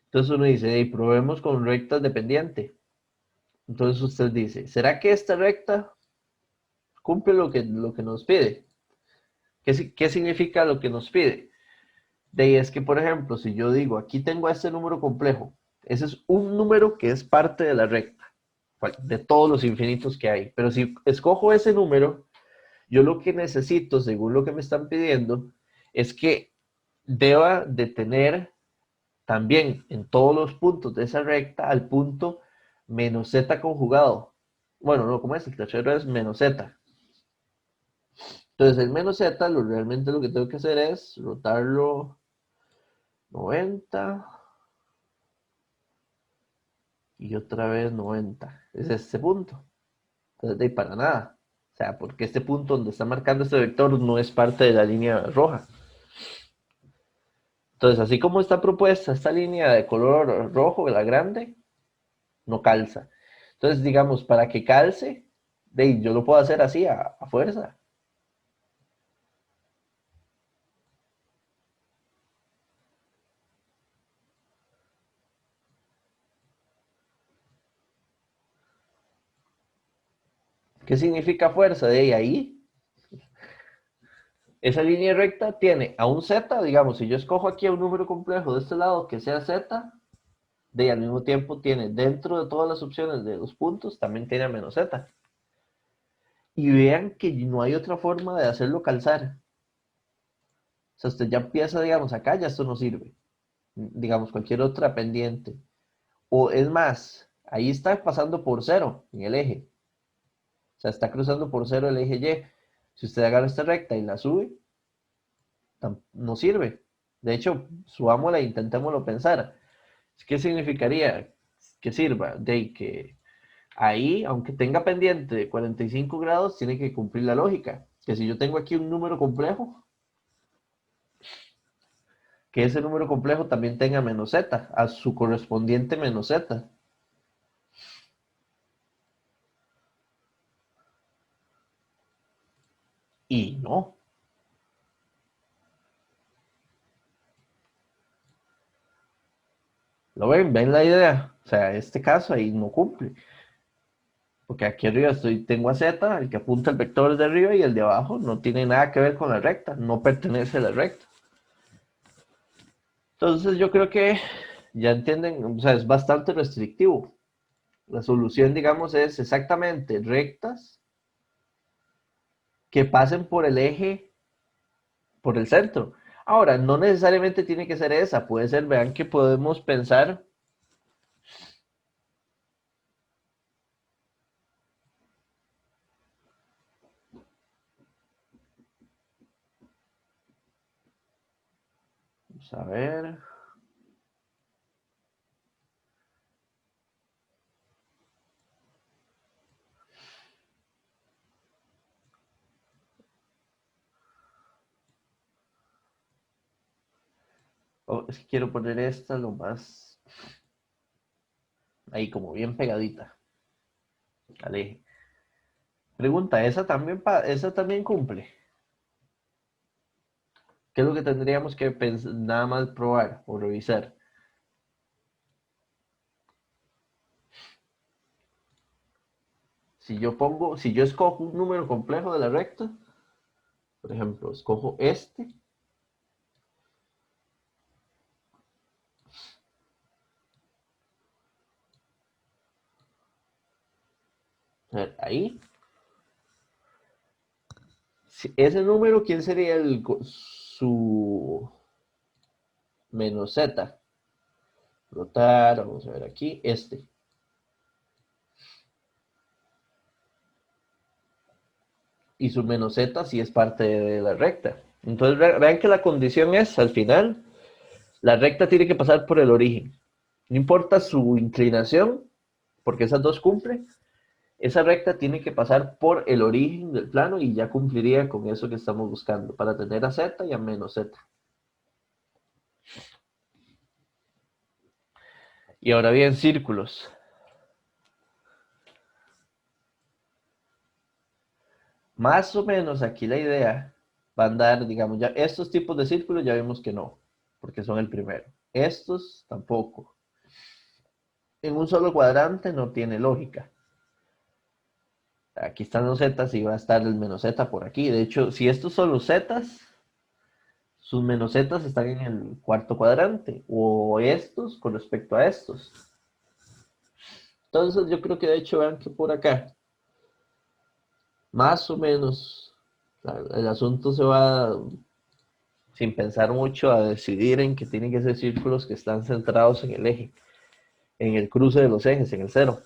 Entonces uno dice, hey, probemos con rectas dependientes. Entonces usted dice, ¿será que esta recta cumple lo que nos pide? ¿Qué significa lo que nos pide? De ahí es que, por ejemplo, si yo digo, aquí tengo este número complejo, ese es un número que es parte de la recta, de todos los infinitos que hay. Pero si escojo ese número, yo lo que necesito, según lo que me están pidiendo, es que deba de tener también en todos los puntos de esa recta al punto menos z conjugado. Bueno, no, ¿cómo es? El tercero es menos z. Entonces el menos z, realmente lo que tengo que hacer es rotarlo 90 y otra vez 90. Es este punto. Entonces, de ahí para nada. O sea, porque este punto donde está marcando este vector no es parte de la línea roja. Entonces, así como está propuesta esta línea de color rojo, la grande, no calza. Entonces, digamos, para que calce, yo lo puedo hacer así, a fuerza. ¿Qué significa fuerza? De ahí, esa línea recta tiene a un z, digamos, si yo escojo aquí a un número complejo de este lado que sea z, de al mismo tiempo tiene dentro de todas las opciones de los puntos, también tiene a menos z. Y vean que no hay otra forma de hacerlo calzar. O sea, usted ya empieza, digamos, acá ya esto no sirve. Digamos, cualquier otra pendiente. O es más, ahí está pasando por cero en el eje. O sea, está cruzando por cero el eje Y. Si usted agarra esta recta y la sube, no sirve. De hecho, subámosla e intentémoslo pensar. ¿Qué significaría que sirva? De que ahí, aunque tenga pendiente de 45 grados, tiene que cumplir la lógica. Que si yo tengo aquí un número complejo, que ese número complejo también tenga menos z, a su correspondiente menos z. Y no. ¿Lo ven? ¿Ven la idea? O sea, este caso ahí no cumple. Porque aquí arriba tengo a z, el que apunta el vector de arriba y el de abajo no tiene nada que ver con la recta, no pertenece a la recta. Entonces yo creo que ya entienden, o sea, es bastante restrictivo. La solución, digamos, es exactamente rectas que pasen por el eje, por el centro. Ahora, no necesariamente tiene que ser esa, puede ser, vean que podemos pensar, vamos a ver, oh, es que quiero poner esta lo más, ahí como bien pegadita al eje. Pregunta, ¿esa también cumple? ¿Qué es lo que tendríamos que nada más probar o revisar? Si yo escojo un número complejo de la recta, por ejemplo, escojo este, a ver, ahí, ese número, ¿quién sería su menos z? Rotar, vamos a ver aquí, este. Y su menos z sí es parte de la recta. Entonces vean que la condición es, al final, la recta tiene que pasar por el origen. No importa su inclinación, porque esas dos cumplen, esa recta tiene que pasar por el origen del plano y ya cumpliría con eso que estamos buscando, para tener a z y a menos z. Y ahora bien, círculos. Más o menos aquí la idea va a andar, digamos, ya estos tipos de círculos ya vemos que no, porque son el primero. Estos tampoco. En un solo cuadrante no tiene lógica. Aquí están los zetas y va a estar el menos z por aquí. De hecho, si estos son los zetas, sus menos zetas están en el cuarto cuadrante, o estos con respecto a estos. Entonces yo creo que de hecho vean que por acá, más o menos, el asunto se va sin pensar mucho a decidir en que tienen que ser círculos que están centrados en el eje, en el cruce de los ejes, en el cero.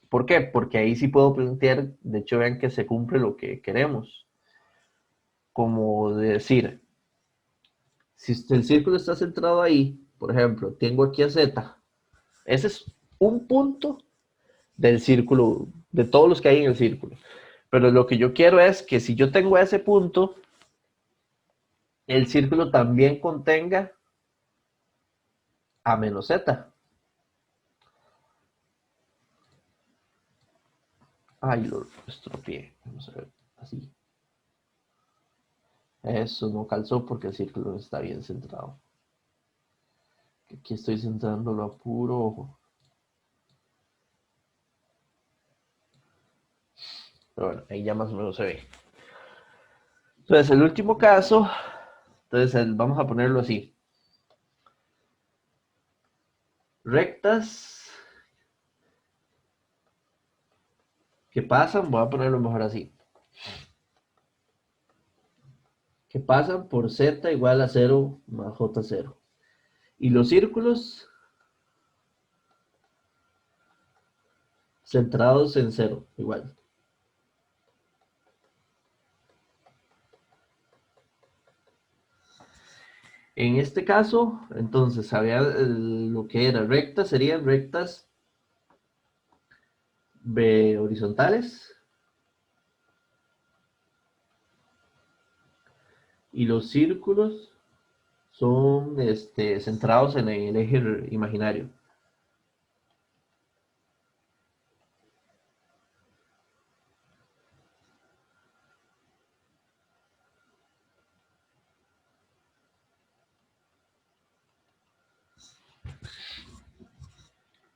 ¿Por qué? Porque ahí sí puedo plantear, de hecho vean que se cumple lo que queremos. Como decir, si el círculo está centrado ahí, por ejemplo, tengo aquí a Z, ese es un punto del círculo, de todos los que hay en el círculo. Pero lo que yo quiero es que si yo tengo ese punto, el círculo también contenga a menos Z. Ay, lo estropeé. Vamos a ver, así. Eso no calzó porque el círculo no está bien centrado. Aquí estoy centrándolo a puro ojo. Pero bueno, ahí ya más o menos se ve. Entonces, el último caso, entonces vamos a ponerlo así. Rectas que pasan, voy a ponerlo mejor así. Que pasan por z igual a 0 más j0. Y los círculos centrados en 0, igual. En este caso, entonces, había lo que era rectas, serían rectas horizontales. Y los círculos son centrados en el eje imaginario.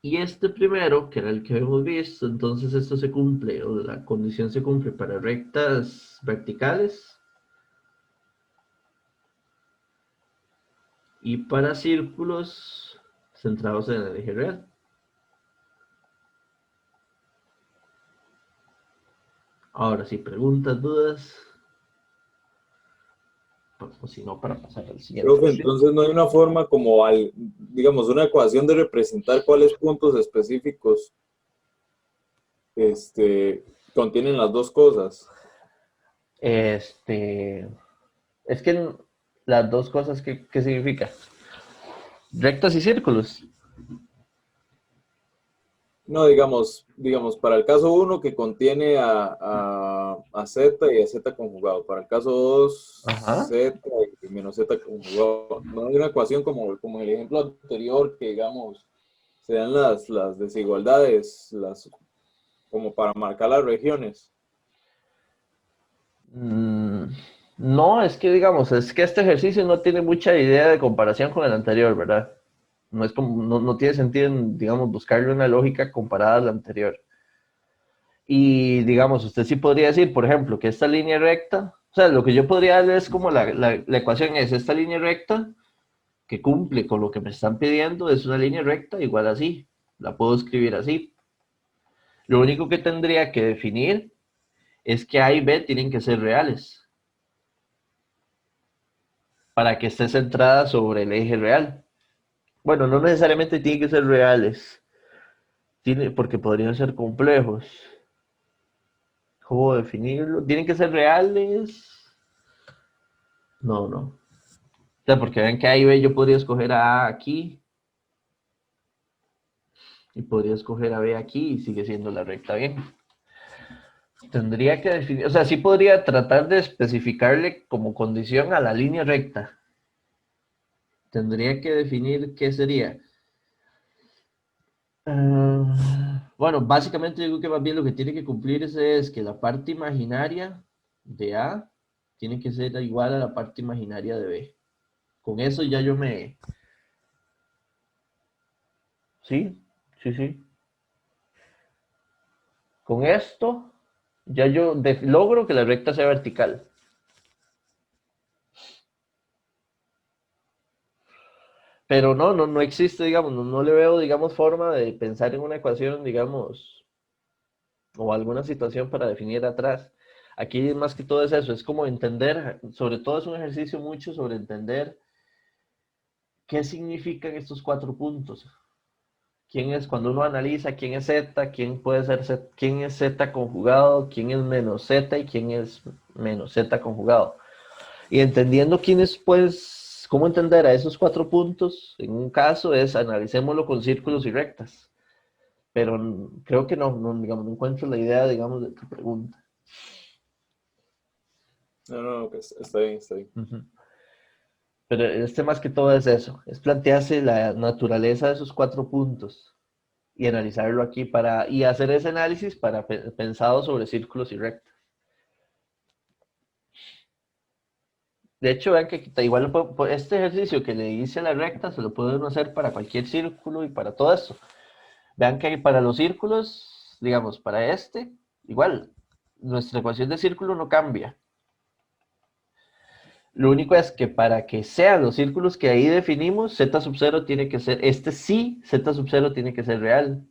Y este primero, que era el que hemos visto, entonces esto se cumple, o la condición se cumple para rectas verticales y para círculos centrados en el eje real. Ahora, si preguntas, dudas, o si no, para pasar al siguiente. Profe, entonces no hay una forma como, digamos, una ecuación de representar cuáles puntos específicos contienen las dos cosas. Es que las dos cosas, ¿qué significa? Rectas y círculos. No, digamos, para el caso 1 que contiene a Z y a Z conjugado. Para el caso 2, Ajá. Z y menos Z conjugado. No hay una ecuación como en el ejemplo anterior que, digamos, se dan las desigualdades, como para marcar las regiones. Mm, no, es que digamos, es que este ejercicio no tiene mucha idea de comparación con el anterior, ¿verdad? No es como, no tiene sentido, digamos, buscarle una lógica comparada a la anterior. Y digamos, usted sí podría decir, por ejemplo, que esta línea recta, o sea, lo que yo podría darle es como la ecuación es esta línea recta que cumple con lo que me están pidiendo, es una línea recta igual así, la puedo escribir así. Lo único que tendría que definir es que A y B tienen que ser reales para que esté centrada sobre el eje real. Bueno, no necesariamente tienen que ser reales, porque podrían ser complejos. ¿Cómo definirlo? ¿Tienen que ser reales? No. O sea, porque ven que A y B yo podría escoger a A aquí y podría escoger a B aquí y sigue siendo la recta bien. Tendría que definir, o sea, sí podría tratar de especificarle como condición a la línea recta. Tendría que definir qué sería. Bueno, básicamente yo creo que más bien lo que tiene que cumplirse es que la parte imaginaria de A tiene que ser igual a la parte imaginaria de B. Con eso ya yo me... Sí. Con esto, ya yo logro que la recta sea vertical. Pero no existe, digamos, no le veo, digamos, forma de pensar en una ecuación, digamos, o alguna situación para definir atrás. Aquí más que todo es eso, es como entender, sobre todo es un ejercicio mucho sobre entender qué significan estos 4 puntos. ¿Quién es, cuando uno analiza quién es Z, quién puede ser Z, quién es Z conjugado, quién es menos Z y quién es menos Z conjugado? Y entendiendo quién es, pues, cómo entender a esos 4 puntos, en un caso es analicémoslo con círculos y rectas. Pero creo que digamos, no encuentro la idea, digamos, de tu pregunta. No, que está bien, está bien. Ujú. Pero más que todo es eso, es plantearse la naturaleza de esos 4 puntos y analizarlo aquí y hacer ese análisis pensado sobre círculos y rectas. De hecho, vean que igual este ejercicio que le hice a la recta se lo puede uno hacer para cualquier círculo y para todo eso. Vean que para los círculos, digamos, para igual, nuestra ecuación de círculo no cambia. Lo único es que para que sean los círculos que ahí definimos, z sub 0 tiene que ser, z sub 0 tiene que ser real.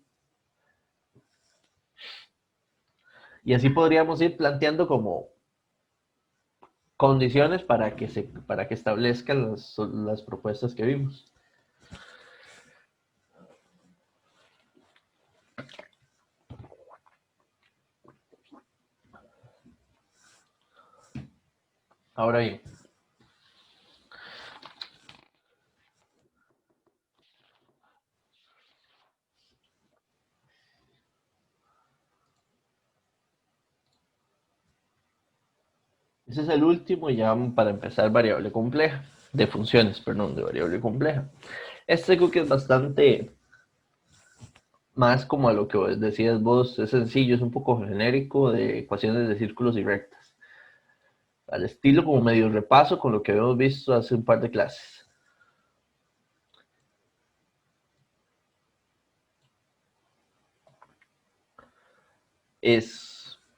Y así podríamos ir planteando como condiciones para que establezcan las propuestas que vimos. Ahora bien, ese es el último ya para empezar variable compleja, de funciones, perdón, de variable compleja. Creo que es bastante más como a lo que decías vos, es sencillo, es un poco genérico de ecuaciones de círculos y rectas. Al estilo como medio repaso con lo que habíamos visto hace un par de clases.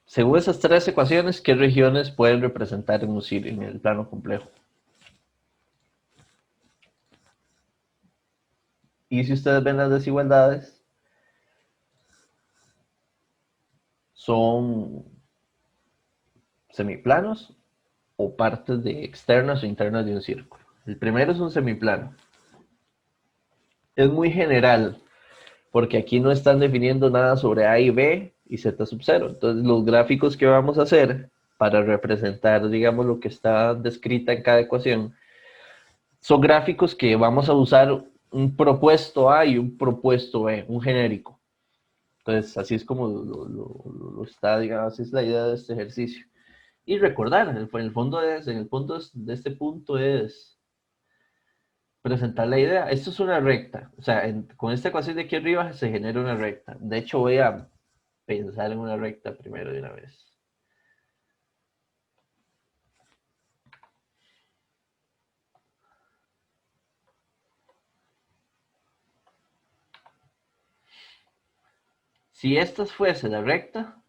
Según esas 3 ecuaciones, ¿qué regiones pueden representar en el plano complejo? Y si ustedes ven las desigualdades, son semiplanos o partes externas o internas de un círculo. El primero es un semiplano. Es muy general, porque aquí no están definiendo nada sobre A y B y Z sub 0. Entonces, los gráficos que vamos a hacer para representar, digamos, lo que está descrita en cada ecuación, son gráficos que vamos a usar un propuesto A y un propuesto B, un genérico. Entonces, así es como lo está, digamos, así es la idea de este ejercicio. Y recordar, en el fondo de este punto es presentar la idea. Esto es una recta, o sea, con esta ecuación de aquí arriba se genera una recta. De hecho, voy a pensar en una recta primero de una vez. Si esta fuese la recta,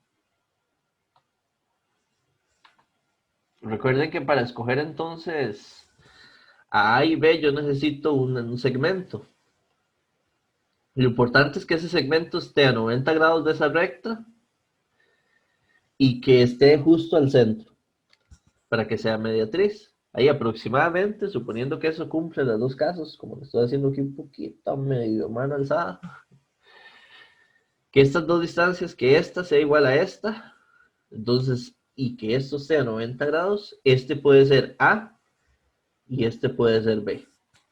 recuerden que para escoger entonces A y B yo necesito un segmento. Lo importante es que ese segmento esté a 90 grados de esa recta y que esté justo al centro para que sea mediatriz. Ahí aproximadamente, suponiendo que eso cumple los 2 casos, como lo estoy haciendo aquí un poquito medio mano alzada, que estas 2 distancias, que esta sea igual a esta, entonces, y que esto sea 90 grados, este puede ser A y este puede ser B,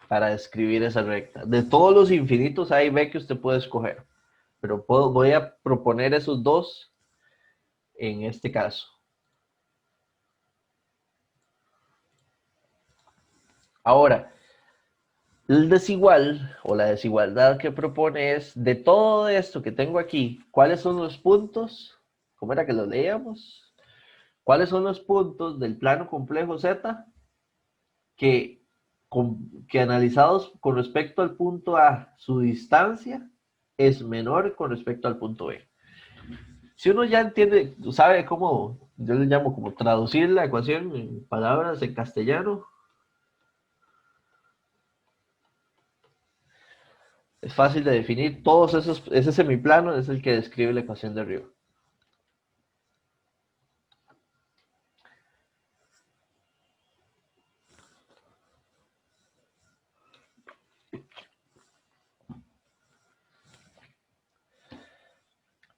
para describir esa recta. De todos los infinitos A y B que usted puede escoger, pero voy a proponer esos 2 en este caso. Ahora, el desigual o la desigualdad que propone es de todo esto que tengo aquí, ¿cuáles son los puntos? ¿Cómo era que lo leíamos? ¿Cuáles son los puntos del plano complejo Z que, que analizados con respecto al punto A, su distancia es menor con respecto al punto B? Si uno ya entiende, sabe cómo, yo le llamo como traducir la ecuación en palabras en castellano, es fácil de definir. Todos esos, ese semiplano es el que describe la ecuación de arriba.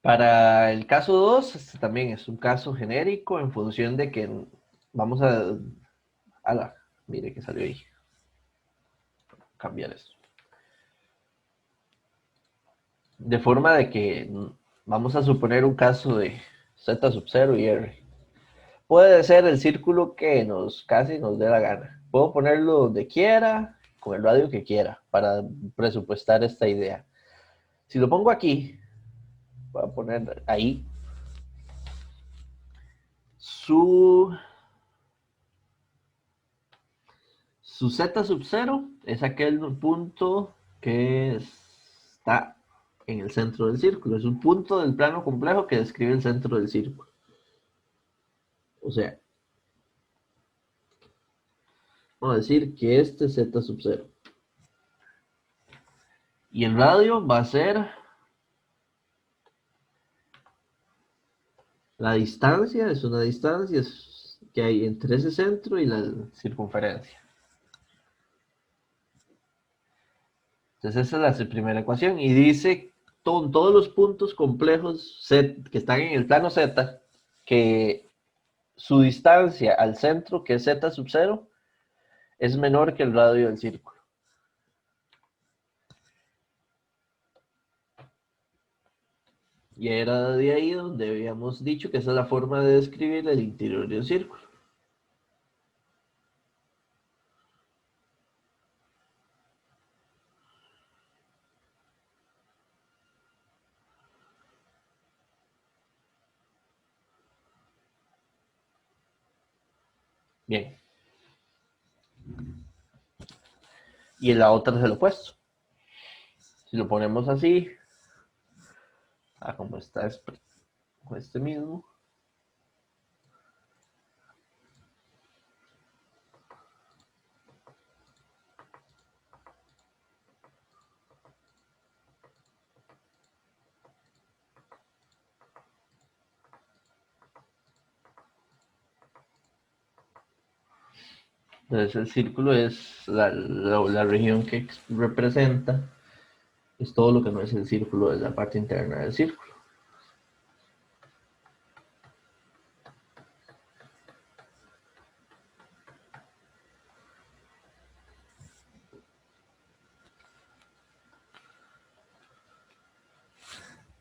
Para el caso 2, este también es un caso genérico en función de que vamos a mire que salió ahí. Cambiar esto. De forma de que vamos a suponer un caso de z sub 0 y r. Puede ser el círculo que casi nos dé la gana. Puedo ponerlo donde quiera, con el radio que quiera, para presupuestar esta idea. Si lo pongo aquí, voy a poner ahí, su z sub 0 es aquel punto que está en el centro del círculo. Es un punto del plano complejo que describe el centro del círculo. O sea, vamos a decir que este es z sub 0. Y el radio va a ser la distancia, es una distancia que hay entre ese centro y la circunferencia. Entonces esa es la primera ecuación y dice todos los puntos complejos que están en el plano z, que su distancia al centro, que es z sub 0, es menor que el radio del círculo. Y era de ahí donde habíamos dicho que esa es la forma de describir el interior del círculo. Bien. Y en la otra es el opuesto. Si lo ponemos así, como está con este mismo. Entonces el círculo es la región que representa, es todo lo que no es el círculo, es la parte interna del círculo.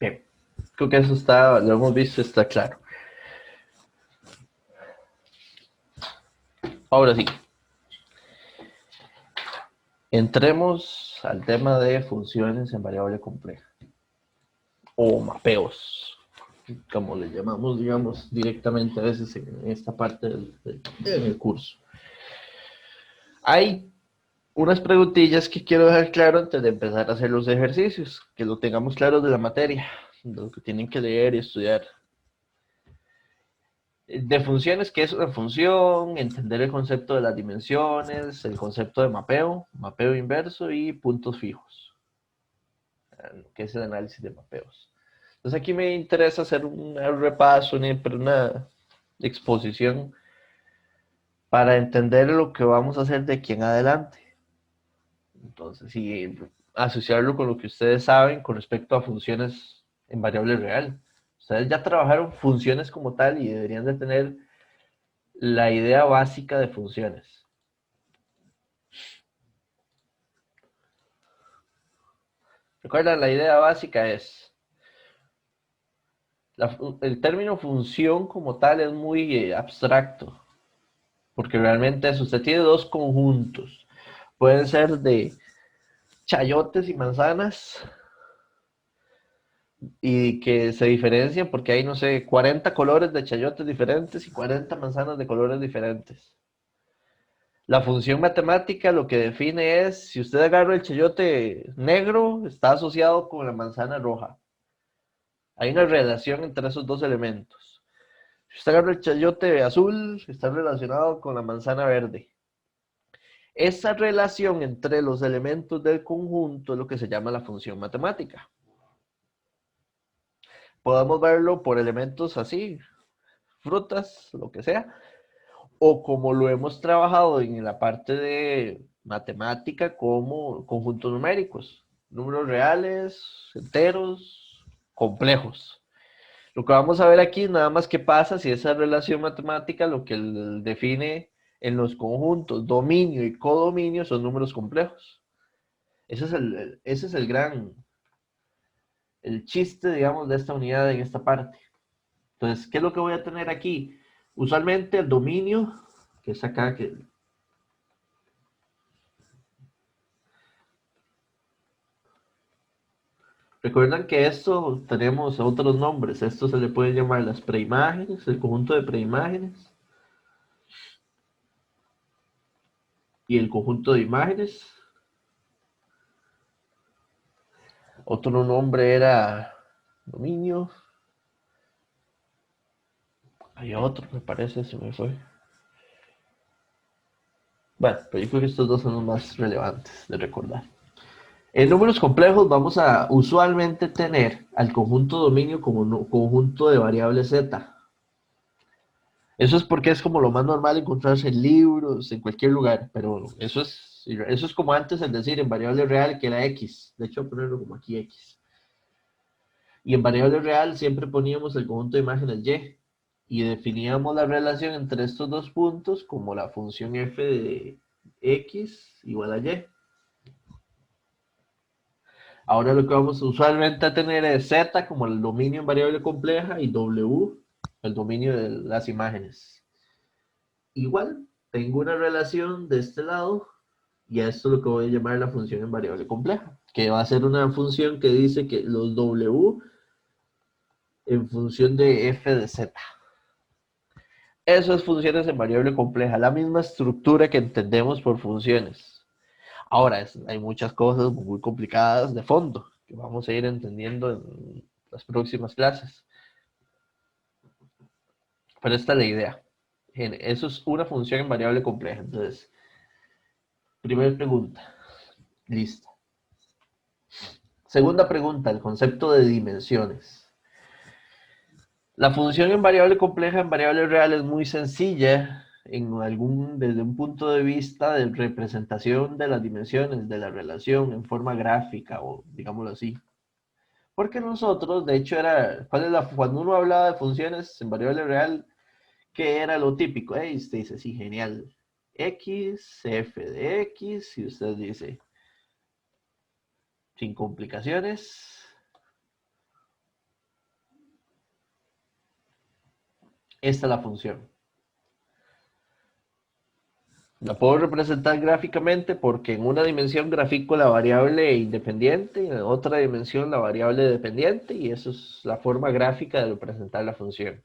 Bien, creo que eso lo hemos visto, está claro. Ahora sí, entremos al tema de funciones en variable compleja, o mapeos, como le llamamos, digamos, directamente a veces en esta parte del curso. Hay unas preguntillas que quiero dejar claro antes de empezar a hacer los ejercicios, que lo tengamos claro de la materia, de lo que tienen que leer y estudiar. De funciones, ¿qué es una función? Entender el concepto de las dimensiones, el concepto de mapeo inverso y puntos fijos, que es el análisis de mapeos. Entonces aquí me interesa hacer un repaso, una exposición para entender lo que vamos a hacer de aquí en adelante. Entonces, y asociarlo con lo que ustedes saben con respecto a funciones en variable real. Ustedes ya trabajaron funciones como tal y deberían de tener la idea básica de funciones. Recuerden, la idea básica es, el término función como tal es muy abstracto, porque realmente eso, usted tiene dos conjuntos, pueden ser de chayotes y manzanas, y que se diferencian porque hay, no sé, 40 colores de chayotes diferentes y 40 manzanas de colores diferentes. La función matemática lo que define es, si usted agarra el chayote negro, está asociado con la manzana roja. Hay una relación entre esos dos elementos. Si usted agarra el chayote azul, está relacionado con la manzana verde. Esa relación entre los elementos del conjunto es lo que se llama la función matemática. Podemos verlo por elementos así, frutas, lo que sea, o como lo hemos trabajado en la parte de matemática como conjuntos numéricos, números reales, enteros, complejos. Lo que vamos a ver aquí nada más que pasa si esa relación matemática lo que define en los conjuntos dominio y codominio son números complejos. Ese es el chiste, digamos, de esta unidad en esta parte. Entonces, ¿qué es lo que voy a tener aquí? Usualmente el dominio, que es acá, que recuerdan que esto tenemos otros nombres. Esto se le puede llamar las preimágenes, el conjunto de preimágenes y el conjunto de imágenes. Otro nombre era dominio. Hay otro, me parece, se me fue. Bueno, pero yo creo que estos dos son los más relevantes de recordar. En números complejos vamos a usualmente tener al conjunto dominio como conjunto de variables z. Eso es porque es como lo más normal encontrarse en libros, en cualquier lugar, pero eso es como antes el decir en variable real que era x. De hecho, voy a ponerlo como aquí x. Y en variable real siempre poníamos el conjunto de imágenes y. Y definíamos la relación entre estos dos puntos como la función f de x igual a y. Ahora lo que vamos usualmente a tener es z como el dominio en variable compleja y w el dominio de las imágenes. Igual, tengo una relación de este lado y a esto es lo que voy a llamar la función en variable compleja, que va a ser una función que dice que los w en función de f de z. Eso es funciones en variable compleja, la misma estructura que entendemos por funciones. Ahora, hay muchas cosas muy complicadas de fondo que vamos a ir entendiendo en las próximas clases. Pero esta es la idea. Eso es una función en variable compleja. Entonces, primera pregunta. Listo. Segunda pregunta, el concepto de dimensiones. La función en variable compleja, en variable real, es muy sencilla desde un punto de vista de representación de las dimensiones de la relación en forma gráfica o digámoslo así. Porque nosotros, de hecho, cuando uno hablaba de funciones en variable real, ¿qué era lo típico? Usted dice, sí, genial. X, f de x, y usted dice, sin complicaciones, esta es la función. La puedo representar gráficamente porque en una dimensión grafico la variable independiente y en otra dimensión la variable dependiente y eso es la forma gráfica de representar la función.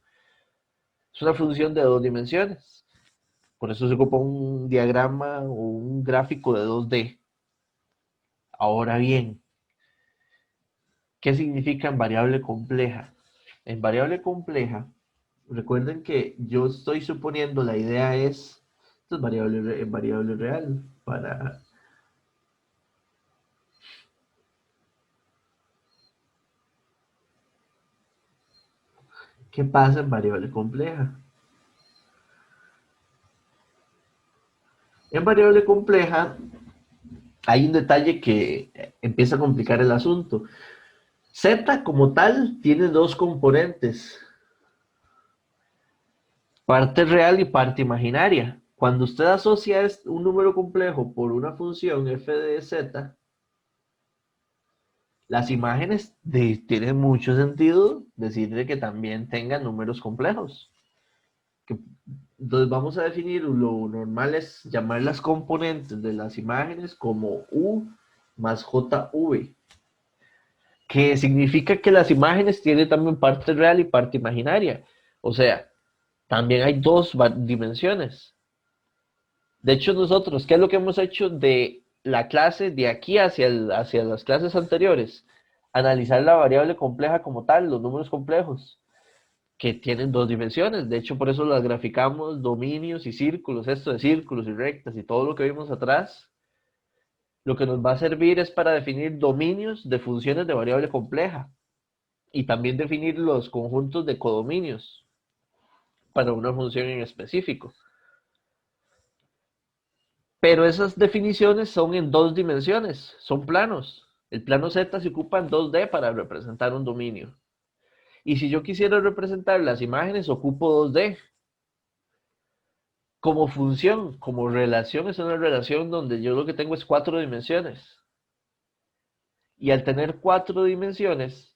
Es una función de dos dimensiones. Por eso se ocupa un diagrama o un gráfico de 2D. Ahora bien, ¿qué significa en variable compleja? En variable compleja, recuerden que yo estoy suponiendo la idea es, esto es variable real, ¿qué pasa en variable compleja? En variable compleja hay un detalle que empieza a complicar el asunto. Z como tal tiene dos componentes, parte real y parte imaginaria. Cuando usted asocia un número complejo por una función f de z, las imágenes tienen mucho sentido decirle que también tengan números complejos. Entonces vamos a definir, lo normal es llamar las componentes de las imágenes como U más JV, que significa que las imágenes tienen también parte real y parte imaginaria. O sea, también hay dos dimensiones. De hecho, nosotros, ¿qué es lo que hemos hecho de la clase de aquí hacia las clases anteriores? analizar la variable compleja como tal, los números complejos, que tienen dos dimensiones. De hecho, por eso las graficamos dominios y círculos, esto de círculos y rectas y todo lo que vimos atrás. Lo que nos va a servir es para definir dominios de funciones de variable compleja y también definir los conjuntos de codominios para una función en específico. Pero esas definiciones son en dos dimensiones, son planos. El plano Z se ocupa en 2D para representar un dominio. Y si yo quisiera representar las imágenes, ocupo 2D. Como función, como relación, es una relación donde yo lo que tengo es 4 dimensiones. Y al tener 4 dimensiones,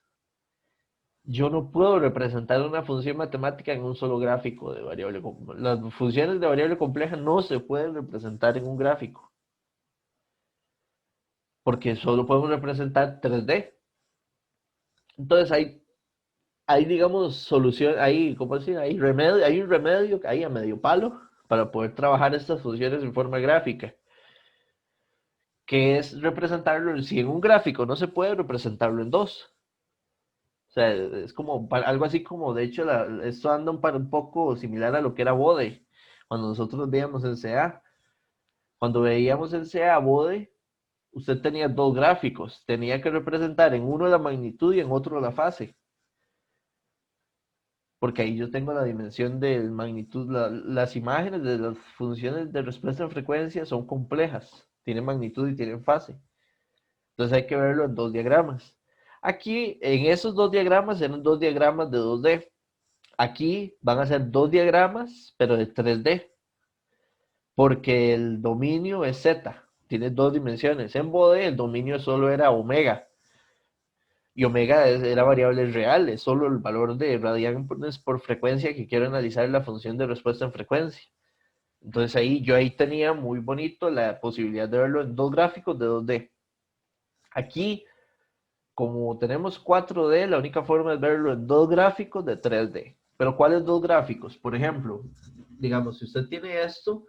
yo no puedo representar una función matemática en un solo gráfico de variable compleja. Las funciones de variable compleja no se pueden representar en un gráfico, porque solo podemos representar 3D. Entonces hay digamos, solución, hay, ¿cómo decir? Hay un remedio, hay a medio palo para poder trabajar estas funciones en forma gráfica, que es representarlo, si en un gráfico no se puede representarlo en dos. O sea, es como algo así como, de hecho, esto anda un poco similar a lo que era Bode, cuando nosotros veíamos en CA. Cuando veíamos en CA Bode, usted tenía dos gráficos, tenía que representar en uno la magnitud y en otro la fase. Porque ahí yo tengo la dimensión de magnitud, las imágenes de las funciones de respuesta en frecuencia son complejas, tienen magnitud y tienen fase. Entonces hay que verlo en dos diagramas. Aquí, en esos dos diagramas, eran dos diagramas de 2D. Aquí van a ser dos diagramas, pero de 3D, porque el dominio es Z, tiene dos dimensiones. En Bode el dominio solo era omega, y omega era variable real, es solo el valor de radianes por frecuencia que quiero analizar la función de respuesta en frecuencia. Entonces ahí tenía muy bonito la posibilidad de verlo en dos gráficos de 2D. Aquí, como tenemos 4D, la única forma es verlo en dos gráficos de 3D. Pero ¿cuáles dos gráficos? Por ejemplo, digamos, si usted tiene esto,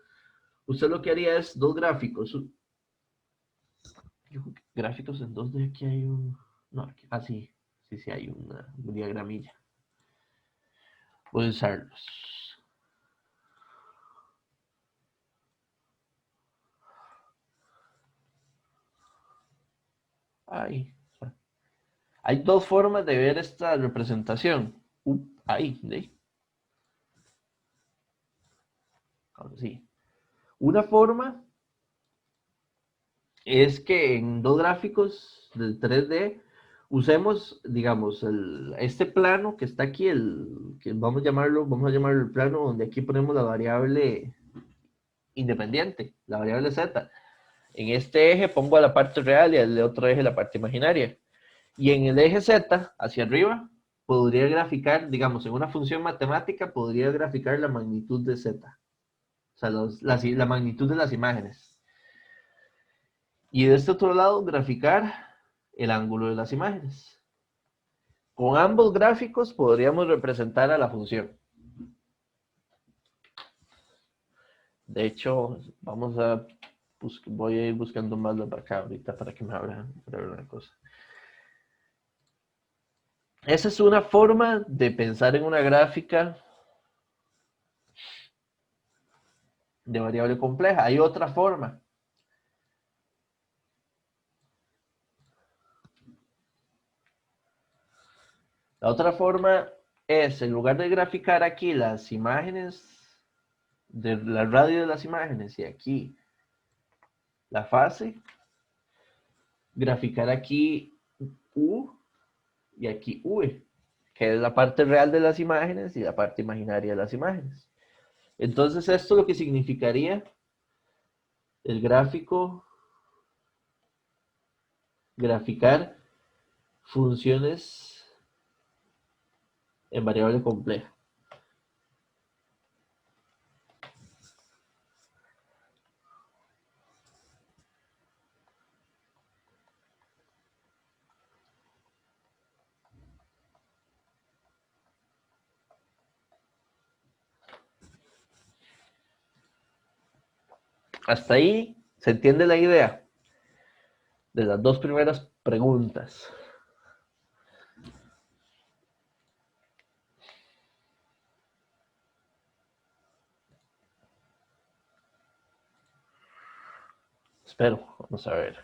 usted lo que haría es dos gráficos. Gráficos en 2D, aquí hay un... No, aquí, sí, sí hay un diagramilla. Voy a usarlos. Ahí. Hay dos formas de ver esta representación. Ahí, ¿sí? Ahora sí. Una forma es que en dos gráficos del 3D usemos, digamos, este plano que está aquí, que vamos a llamarlo el plano donde aquí ponemos la variable independiente, la variable z. En este eje pongo a la parte real y al otro eje la parte imaginaria. Y en el eje z, hacia arriba, podría graficar, digamos, en una función matemática, podría graficar la magnitud de z. O sea, la magnitud de las imágenes. Y de este otro lado, graficar el ángulo de las imágenes. Con ambos gráficos podríamos representar a la función. De hecho, voy a ir buscando más de acá ahorita para que me abran una cosa. Esa es una forma de pensar en una gráfica de variable compleja. Hay otra forma. La otra forma es, en lugar de graficar aquí las imágenes, de la radio de las imágenes y aquí la fase, graficar aquí U y aquí V, que es la parte real de las imágenes y la parte imaginaria de las imágenes. Entonces esto lo que significaría el gráfico, graficar funciones en variable compleja. Hasta ahí se entiende la idea de las dos primeras preguntas. Espero, vamos a ver.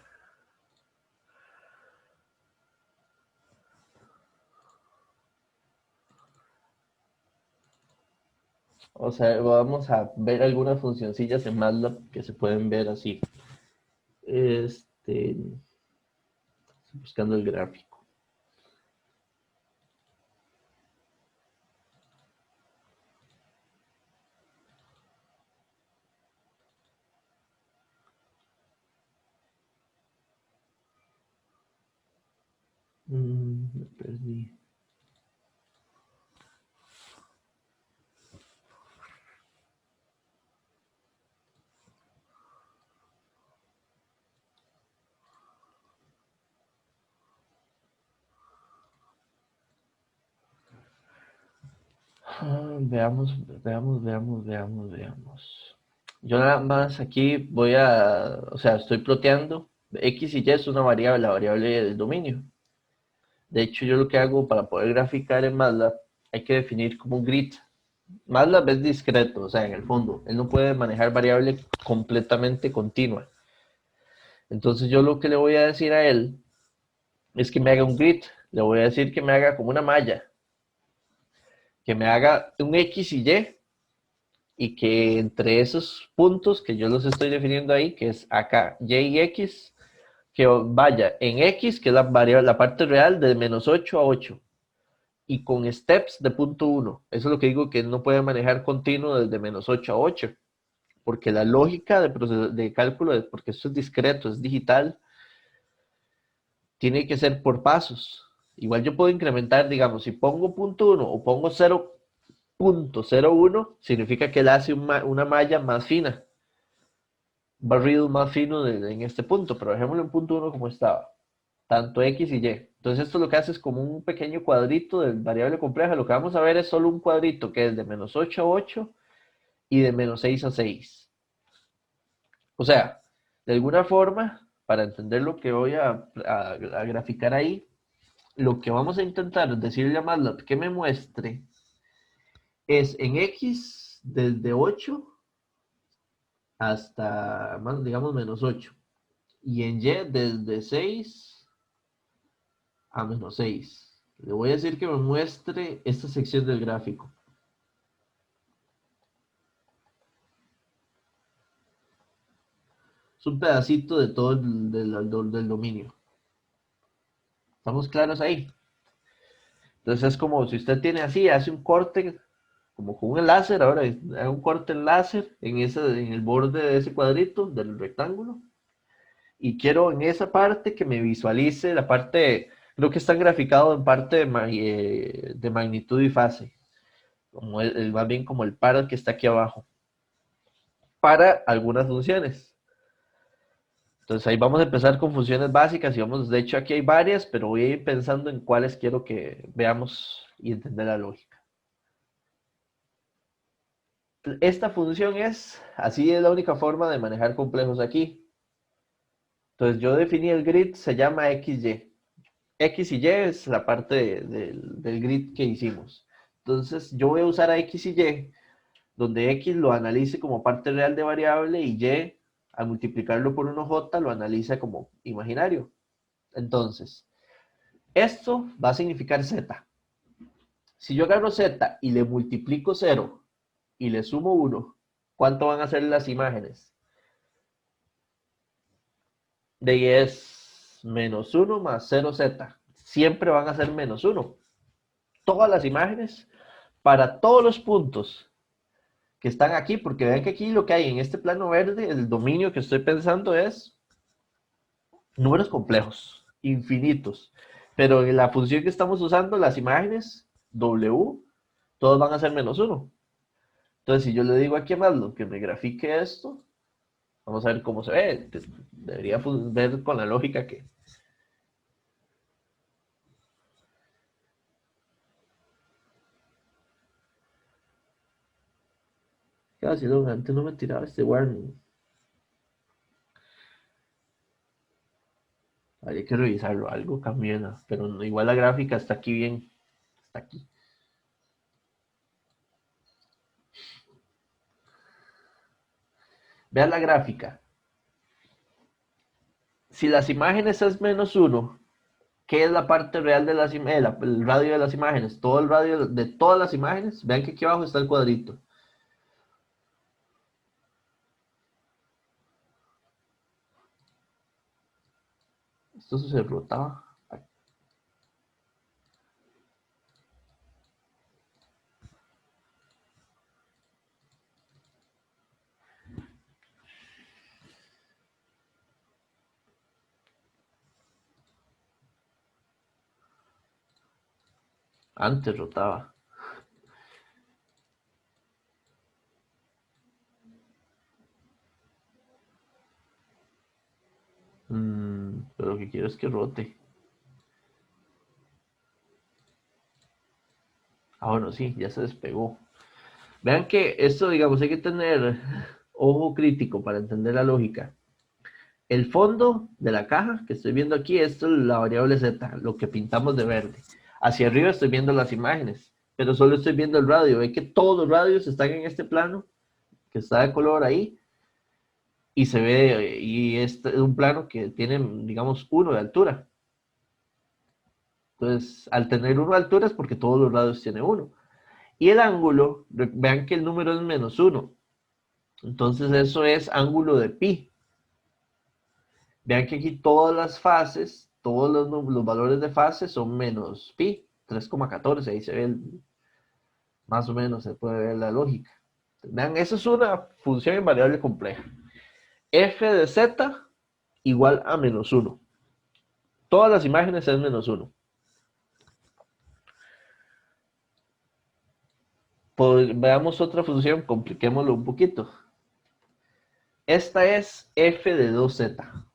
O sea, vamos a ver algunas funcioncillas en MATLAB que se pueden ver así. Estoy buscando el gráfico. Me perdí. Veamos, veamos. Yo nada más aquí o sea, estoy ploteando. X y Y es una variable, la variable del dominio. De hecho, yo lo que hago para poder graficar en MATLAB, hay que definir como un grid. MATLAB es discreto, o sea, en el fondo, él no puede manejar variable completamente continua. Entonces yo lo que le voy a decir a él es que me haga un grid. Le voy a decir que me haga como una malla, que me haga un X y que entre esos puntos que yo los estoy definiendo ahí, que es acá, Y y X, que vaya en X, que es la variable, la parte real de -8 a 8, y con steps de punto 1. Eso es lo que digo, que no puede manejar continuo desde -8 a 8, porque la lógica de cálculo, porque esto es discreto, es digital, tiene que ser por pasos. Igual yo puedo incrementar, digamos, si pongo punto 1 o pongo 0.01, significa que él hace una malla más fina, barrido más fino en este punto, pero dejémoslo en punto 1 como estaba, tanto X y Y. Entonces esto lo que hace es como un pequeño cuadrito de variable compleja. Lo que vamos a ver es solo un cuadrito que es de -8 a 8 y de -6 a 6. O sea, de alguna forma, para entender lo que voy a graficar ahí, lo que vamos a intentar decirle a MATLAB que me muestre es en X desde 8 hasta, más, digamos, -8. Y en Y desde 6 a -6. Le voy a decir que me muestre esta sección del gráfico. Es un pedacito de todo del dominio. ¿Estamos claros ahí? Entonces es como si usted tiene así, hace un corte, como con un láser, ahora hace un corte en láser en el borde de ese cuadrito, del rectángulo, y quiero en esa parte que me visualice la parte, creo que está graficado en parte de magnitud y fase, como más bien como el par que está aquí abajo, para algunas funciones. Entonces ahí vamos a empezar con funciones básicas y vamos, de hecho aquí hay varias, pero voy a ir pensando en cuáles quiero que veamos y entender la lógica. Esta función así es la única forma de manejar complejos aquí. Entonces yo definí el grid, se llama XY. X y Y es la parte del grid que hicimos. Entonces yo voy a usar a X y Y, donde X lo analice como parte real de variable y Y, al multiplicarlo por 1J, lo analiza como imaginario. Entonces, esto va a significar Z. Si yo agarro Z y le multiplico 0 y le sumo 1, ¿cuánto van a ser las imágenes? De Y es -1 más 0Z. Siempre van a ser -1. Todas las imágenes para todos los puntos que están aquí, porque vean que aquí lo que hay en este plano verde, el dominio que estoy pensando es números complejos, infinitos. Pero en la función que estamos usando, las imágenes, W, todos van a ser -1. Entonces, si yo le digo aquí a Matlob que me grafique esto, vamos a ver cómo se ve. Debería ver con la lógica que... Casi no, antes no me tiraba este warning. Habría que revisarlo, algo cambió, ¿no? Pero igual la gráfica está aquí bien, está aquí. Vean la gráfica. si las imágenes es -1, ¿qué es la parte real de las imágenes? El radio de las imágenes, todo el radio de todas las imágenes. Vean que aquí abajo está el cuadrito. Esto se rotaba. Antes rotaba. Pero lo que quiero es que rote. Ah, bueno, sí, ya se despegó. Vean que esto, digamos, hay que tener ojo crítico para entender la lógica. El fondo de la caja que estoy viendo aquí, esto es la variable Z, lo que pintamos de verde. Hacia arriba estoy viendo las imágenes, pero solo estoy viendo el radio. Ve que todos los radios están en este plano, que está de color ahí, y se ve, y este es un plano que tiene, digamos, 1 de altura. Entonces, al tener 1 de altura es porque todos los radios tienen 1. Y el ángulo, vean que el número es -1. Entonces eso es ángulo de pi. Vean que aquí todas las fases, todos los valores de fase son menos pi, 3,14. Ahí se ve, más o menos se puede ver la lógica. Vean, eso es una función en variable compleja. F de z igual a -1. Todas las imágenes es -1. Veamos otra función, compliquémoslo un poquito. Esta es f de 2z.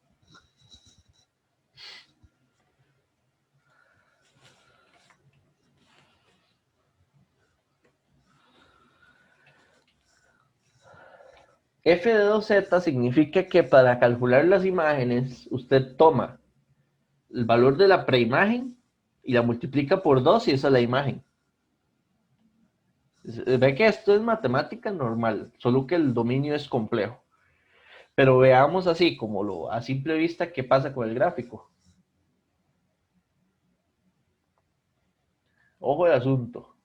F de 2z significa que para calcular las imágenes, usted toma el valor de la preimagen y la multiplica por 2 y esa es la imagen. Ve que esto es matemática normal, solo que el dominio es complejo. Pero veamos así, como a simple vista, qué pasa con el gráfico. Ojo de asunto.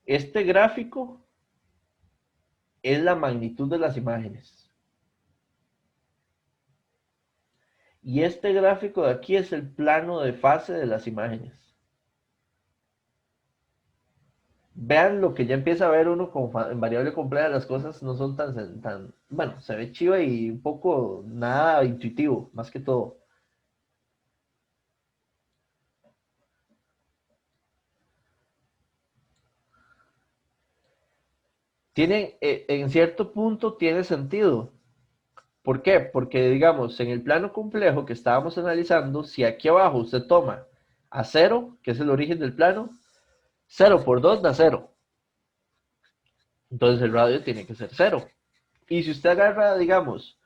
Este gráfico es la magnitud de las imágenes. Y este gráfico de aquí es el plano de fase de las imágenes. Vean lo que ya empieza a ver uno en variable compleja, las cosas no son tan, bueno, se ve chiva y un poco nada intuitivo, más que todo. En cierto punto tiene sentido. ¿Por qué? Porque, digamos, en el plano complejo que estábamos analizando, si aquí abajo usted toma a 0, que es el origen del plano, 0 por 2 da 0. Entonces el radio tiene que ser 0. Y si usted agarra, digamos,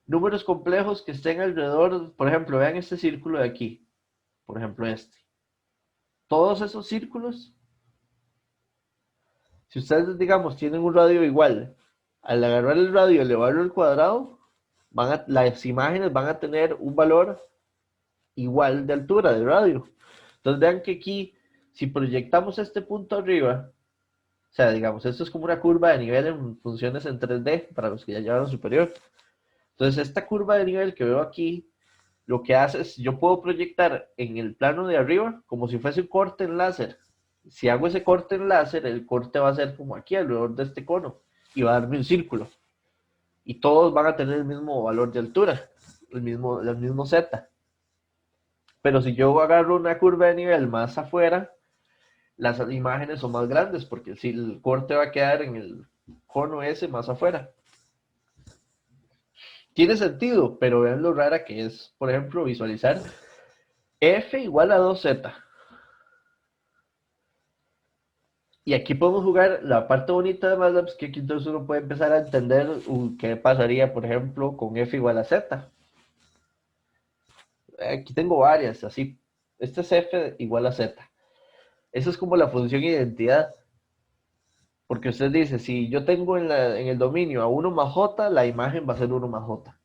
números complejos que estén alrededor, por ejemplo, vean este círculo de aquí, por ejemplo este. Todos esos círculos, si ustedes, digamos, tienen un radio igual, al agarrar el radio y elevarlo al cuadrado, las imágenes van a tener un valor igual de altura del radio. Entonces vean que aquí, si proyectamos este punto arriba, o sea, digamos, esto es como una curva de nivel en funciones en 3D, para los que ya llevaron superior. Entonces esta curva de nivel que veo aquí, lo que hace es, yo puedo proyectar en el plano de arriba, como si fuese un corte en láser. Si hago ese corte en láser, el corte va a ser como aquí, alrededor de este cono, y va a darme un círculo. Y todos van a tener el mismo valor de altura, el mismo Z. Pero si yo agarro una curva de nivel más afuera, las imágenes son más grandes, porque si el corte va a quedar en el cono ese más afuera. Tiene sentido, pero vean lo rara que es, por ejemplo, visualizar F igual a 2Z. Y aquí podemos jugar la parte bonita de MATLAB, que aquí entonces uno puede empezar a entender qué pasaría, por ejemplo, con F igual a Z. Aquí tengo varias, así. Este es F igual a Z. Eso es como la función identidad. Porque usted dice, si yo tengo en el dominio a 1 más J, la imagen va a ser 1 más J.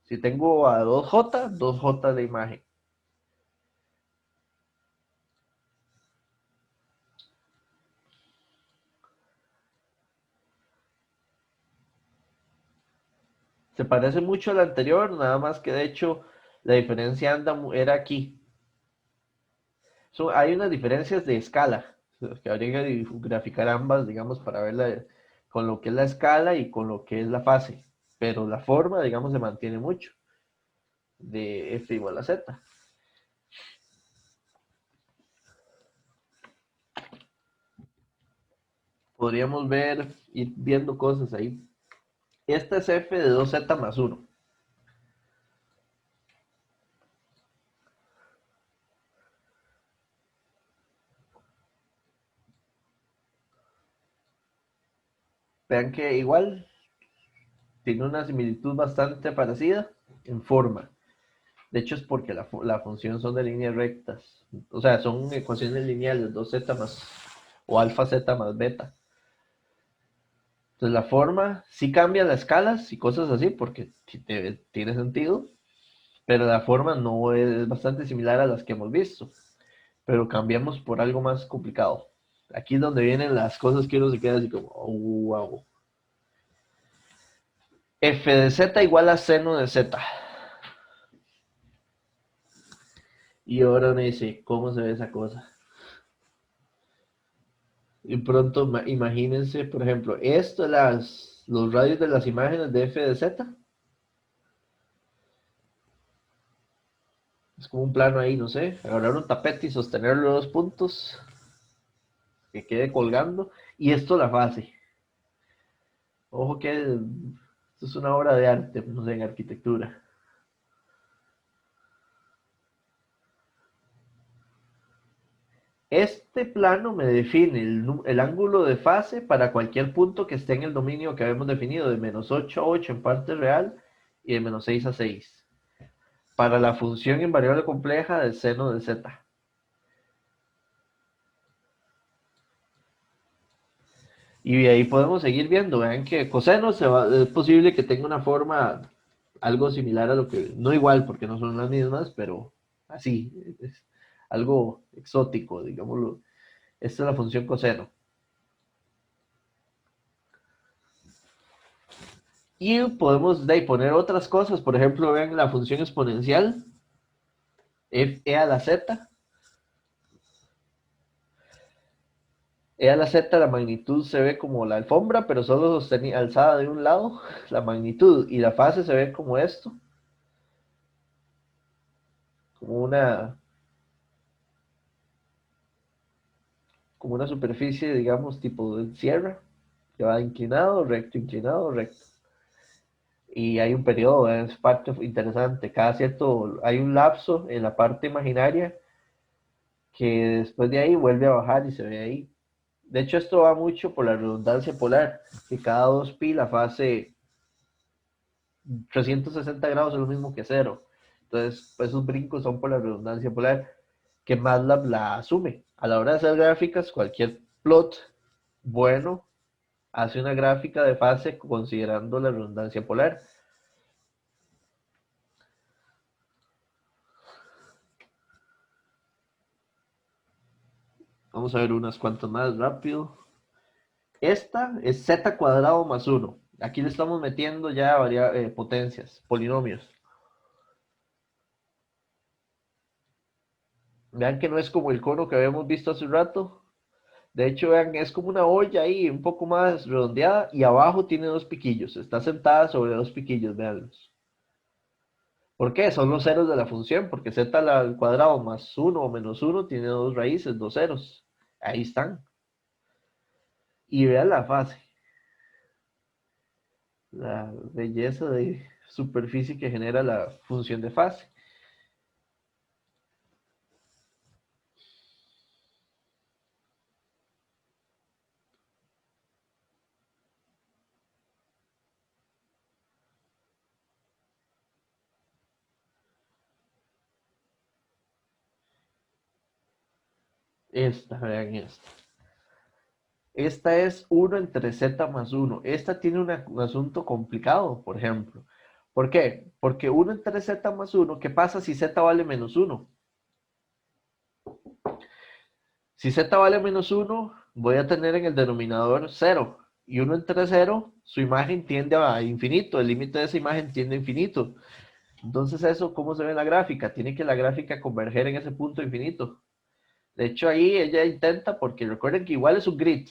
Si tengo a 2J, 2J de imagen. Se parece mucho al anterior, nada más que de hecho la diferencia era aquí. Hay unas diferencias de escala, que habría que graficar ambas, digamos, para verla con lo que es la escala y con lo que es la fase. Pero la forma, digamos, se mantiene mucho, de F igual a Z. Podríamos ir viendo cosas ahí. Esta es F de 2Z más 1. Vean que igual tiene una similitud bastante parecida en forma. De hecho es porque la función son de líneas rectas. O sea, son ecuaciones lineales, 2Z más o alfa Z más beta. Entonces la forma sí cambia las escalas y cosas así porque tiene sentido, pero la forma no es bastante similar a las que hemos visto. Pero cambiamos por algo más complicado. Aquí es donde vienen las cosas que uno se queda así como, oh, wow. F de Z igual a seno de Z. Y ahora me dice, ¿cómo se ve esa cosa? Y pronto imagínense, por ejemplo, los radios de las imágenes de F de Z. Es como un plano ahí, no sé, agarrar un tapete y sostenerlo los puntos, que quede colgando. Y esto la fase. Ojo que esto es una obra de arte, no sé, en arquitectura. Este plano me define el ángulo de fase para cualquier punto que esté en el dominio que habíamos definido, de -8 a 8 en parte real y de -6 a 6. Para la función en variable compleja del seno de Z. Y ahí podemos seguir viendo, vean que coseno es posible que tenga una forma algo similar a lo que, no igual porque no son las mismas, pero así, es algo exótico, digámoslo. Esta es la función coseno. Y podemos de ahí poner otras cosas, por ejemplo, vean la función exponencial, e a la z. E a la z, la magnitud se ve como la alfombra, pero solo alzada de un lado, la magnitud, y la fase se ve como esto, como una superficie, digamos, tipo de sierra, que va inclinado, recto. Y hay un periodo, es parte interesante, cada cierto, hay un lapso en la parte imaginaria que después de ahí vuelve a bajar y se ve ahí. De hecho, esto va mucho por la redundancia polar, que cada 2pi la fase 360 grados es lo mismo que cero. Entonces, pues, esos brincos son por la redundancia polar, que MATLAB la asume. A la hora de hacer gráficas, cualquier plot bueno hace una gráfica de fase considerando la redundancia polar. Vamos a ver unas cuantas más rápido. Esta es z cuadrado más 1. Aquí le estamos metiendo ya potencias, polinomios. Vean que no es como el cono que habíamos visto hace un rato. De hecho, vean, es como una olla ahí, un poco más redondeada, y abajo tiene dos piquillos. Está sentada sobre dos piquillos, veanlos. ¿Por qué? Son los ceros de la función, porque z al cuadrado más 1 o menos 1 tiene dos raíces, dos ceros. Ahí están. Y vean la fase. La belleza de superficie que genera la función de fase. Vean esta. Esta es 1 entre z más 1. Esta tiene un asunto complicado, por ejemplo, ¿Por qué? Porque 1 entre z más 1, ¿qué pasa si z vale menos 1? Si z vale menos 1, voy a tener en el denominador 0. Y 1 entre 0, su imagen tiende a infinito. El límite de esa imagen tiende a infinito. Entonces, ¿eso cómo se ve en la gráfica? Tiene que la gráfica converger en ese punto infinito. De hecho, ahí ella intenta, porque recuerden que igual es un grid.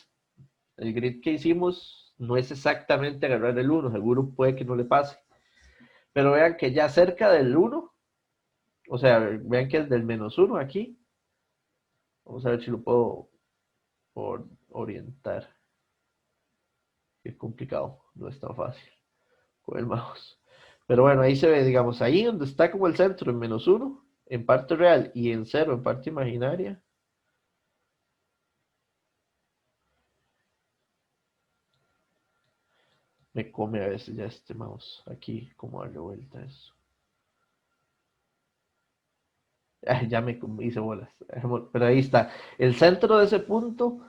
El grid que hicimos no es exactamente agarrar el 1. Seguro puede que no le pase. Pero vean que ya cerca del 1, o sea, vean que es del menos 1 aquí. Vamos a ver si lo puedo orientar. Es complicado, no es tan fácil con el mouse. Pero bueno, ahí se ve, digamos, ahí donde está como el centro en menos 1, en parte real, y en 0 en parte imaginaria. Me come a veces ya este mouse. Aquí, como darle vuelta a eso. Ya me hice bolas. Pero ahí está. El centro de ese punto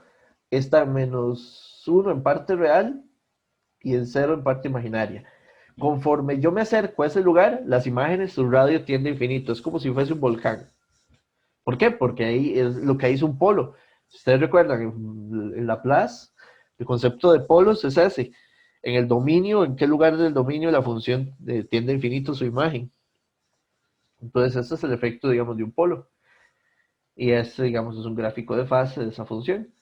está en menos 1 en parte real y en 0 en parte imaginaria. Conforme yo me acerco a ese lugar, las imágenes, su radio tiende a infinito. Es como si fuese un volcán. ¿Por qué? Porque ahí es lo que hay es un polo. Si ustedes recuerdan, en Laplace, el concepto de polos es ese. En el dominio, ¿en qué lugar del dominio la función tiende a infinito su imagen? Entonces, ese es el efecto, digamos, de un polo. Y este, digamos, es un gráfico de fase de esa función.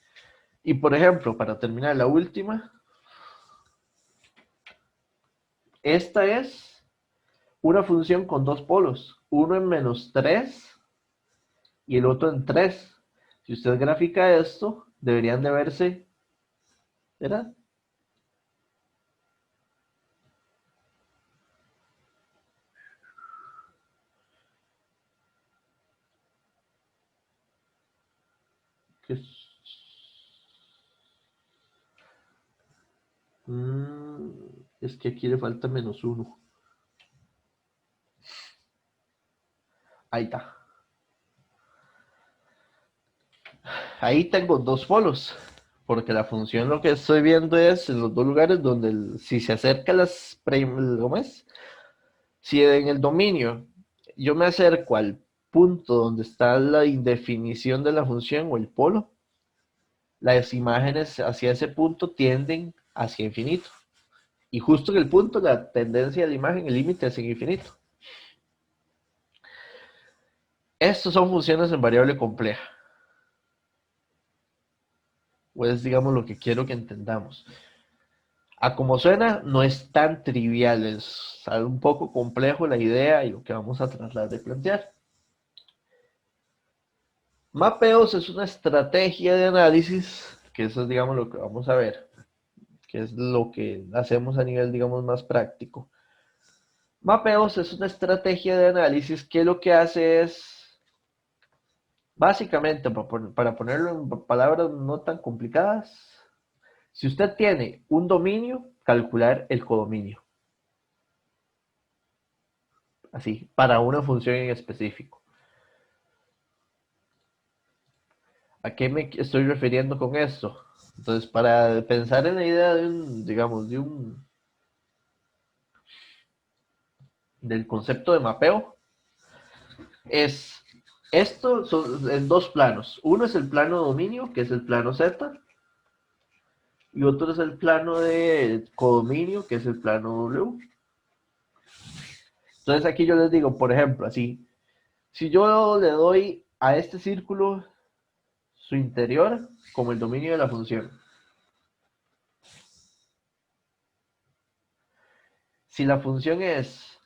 Y, por ejemplo, para terminar la última, esta es una función con dos polos. Uno en menos 3 y el otro en 3. Si usted grafica esto, deberían de verse, ¿verdad? Que es que aquí le falta menos 1. Ahí está. Ahí tengo dos polos, porque la función lo que estoy viendo es en los dos lugares donde si se acerca ¿cómo es? Si en el dominio yo me acerco al punto donde está la indefinición de la función o el polo, las imágenes hacia ese punto tienden hacia infinito. Y justo en el punto, la tendencia de la imagen, el límite es en infinito. Estos son funciones en variable compleja. O es, digamos, lo que quiero que entendamos. A como suena, no es tan trivial, es un poco complejo la idea y lo que vamos a tratar de plantear. Mapeos es una estrategia de análisis, que eso es, digamos, lo que vamos a ver, que es lo que hacemos a nivel, digamos, más práctico. Mapeos es una estrategia de análisis que lo que hace es, básicamente, para ponerlo en palabras no tan complicadas, si usted tiene un dominio, calcular el codominio. Así, para una función en específico. ¿A qué me estoy refiriendo con esto? Entonces, para pensar en la idea de un, digamos, del concepto de mapeo, es esto en dos planos. Uno es el plano dominio, que es el plano Z, y otro es el plano de codominio, que es el plano W. Entonces aquí yo les digo, por ejemplo, así, si yo le doy a este círculo su interior como el dominio de la función, si la función es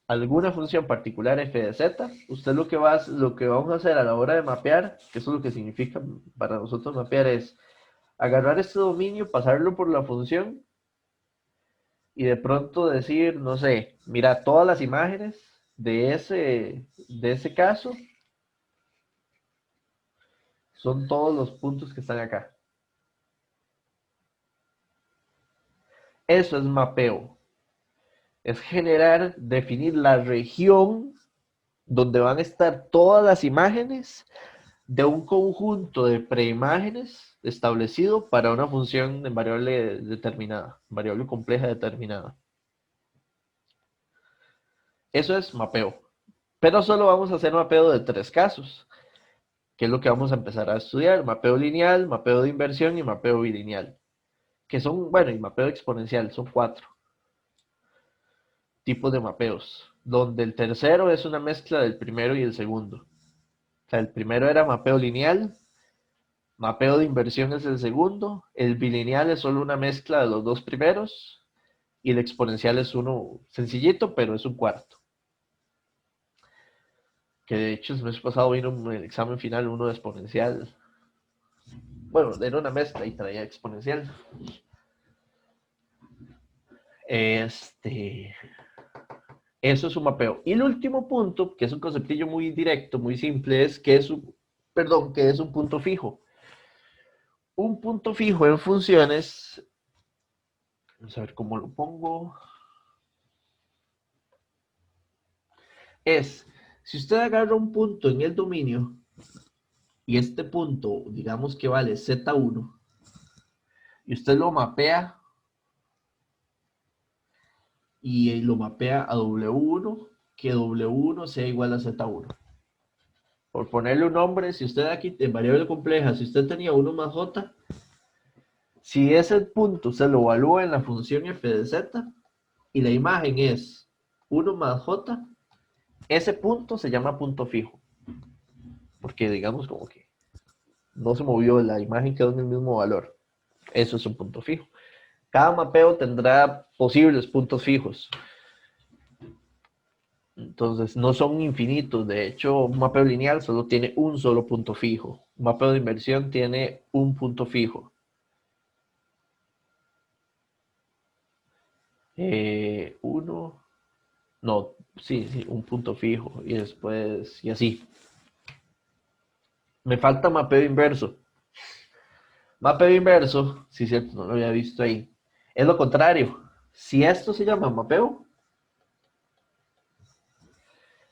alguna función particular f de z, usted lo que vamos a hacer a la hora de mapear, que eso es lo que significa para nosotros mapear, es agarrar este dominio, pasarlo por la función y de pronto decir, no sé, mira, todas las imágenes de ese caso son todos los puntos que están acá. Eso es mapeo. Es generar, definir la región donde van a estar todas las imágenes de un conjunto de preimágenes establecido para una función en variable determinada, variable compleja determinada. Eso es mapeo. Pero solo vamos a hacer mapeo de 3 casos, que es lo que vamos a empezar a estudiar: mapeo lineal, mapeo de inversión y mapeo bilineal. Que son, bueno, y mapeo exponencial, son 4 tipos de mapeos, donde el tercero es una mezcla del primero y el segundo. O sea, el primero era mapeo lineal, mapeo de inversión es el segundo, el bilineal es solo una mezcla de los dos primeros, y el exponencial es uno sencillito, pero es un cuarto. Que de hecho el mes pasado vino un examen final, uno de exponencial. Bueno, era una mezcla y traía exponencial. Eso es un mapeo. Y el último punto, que es un conceptillo muy directo, muy simple, es que que es un punto fijo. Un punto fijo en funciones, vamos a ver cómo lo pongo, es, si usted agarra un punto en el dominio, y este punto, digamos que vale Z1, y usted lo mapea, y lo mapea a W1, que W1 sea igual a Z1. Por ponerle un nombre, si usted aquí en variable compleja, si usted tenía 1 más J, si ese punto se lo evalúa en la función f de z y la imagen es 1 más j, ese punto se llama punto fijo. Porque digamos como que no se movió, la imagen quedó en el mismo valor. Eso es un punto fijo. Cada mapeo tendrá posibles puntos fijos. Entonces no son infinitos. De hecho, un mapeo lineal solo tiene un solo punto fijo. Un mapeo de inversión tiene un punto fijo. Uno, no, sí, un punto fijo. Y después, y así. Me falta mapeo inverso. Mapeo inverso, sí, cierto, no lo había visto ahí. Es lo contrario. Si esto se llama mapeo,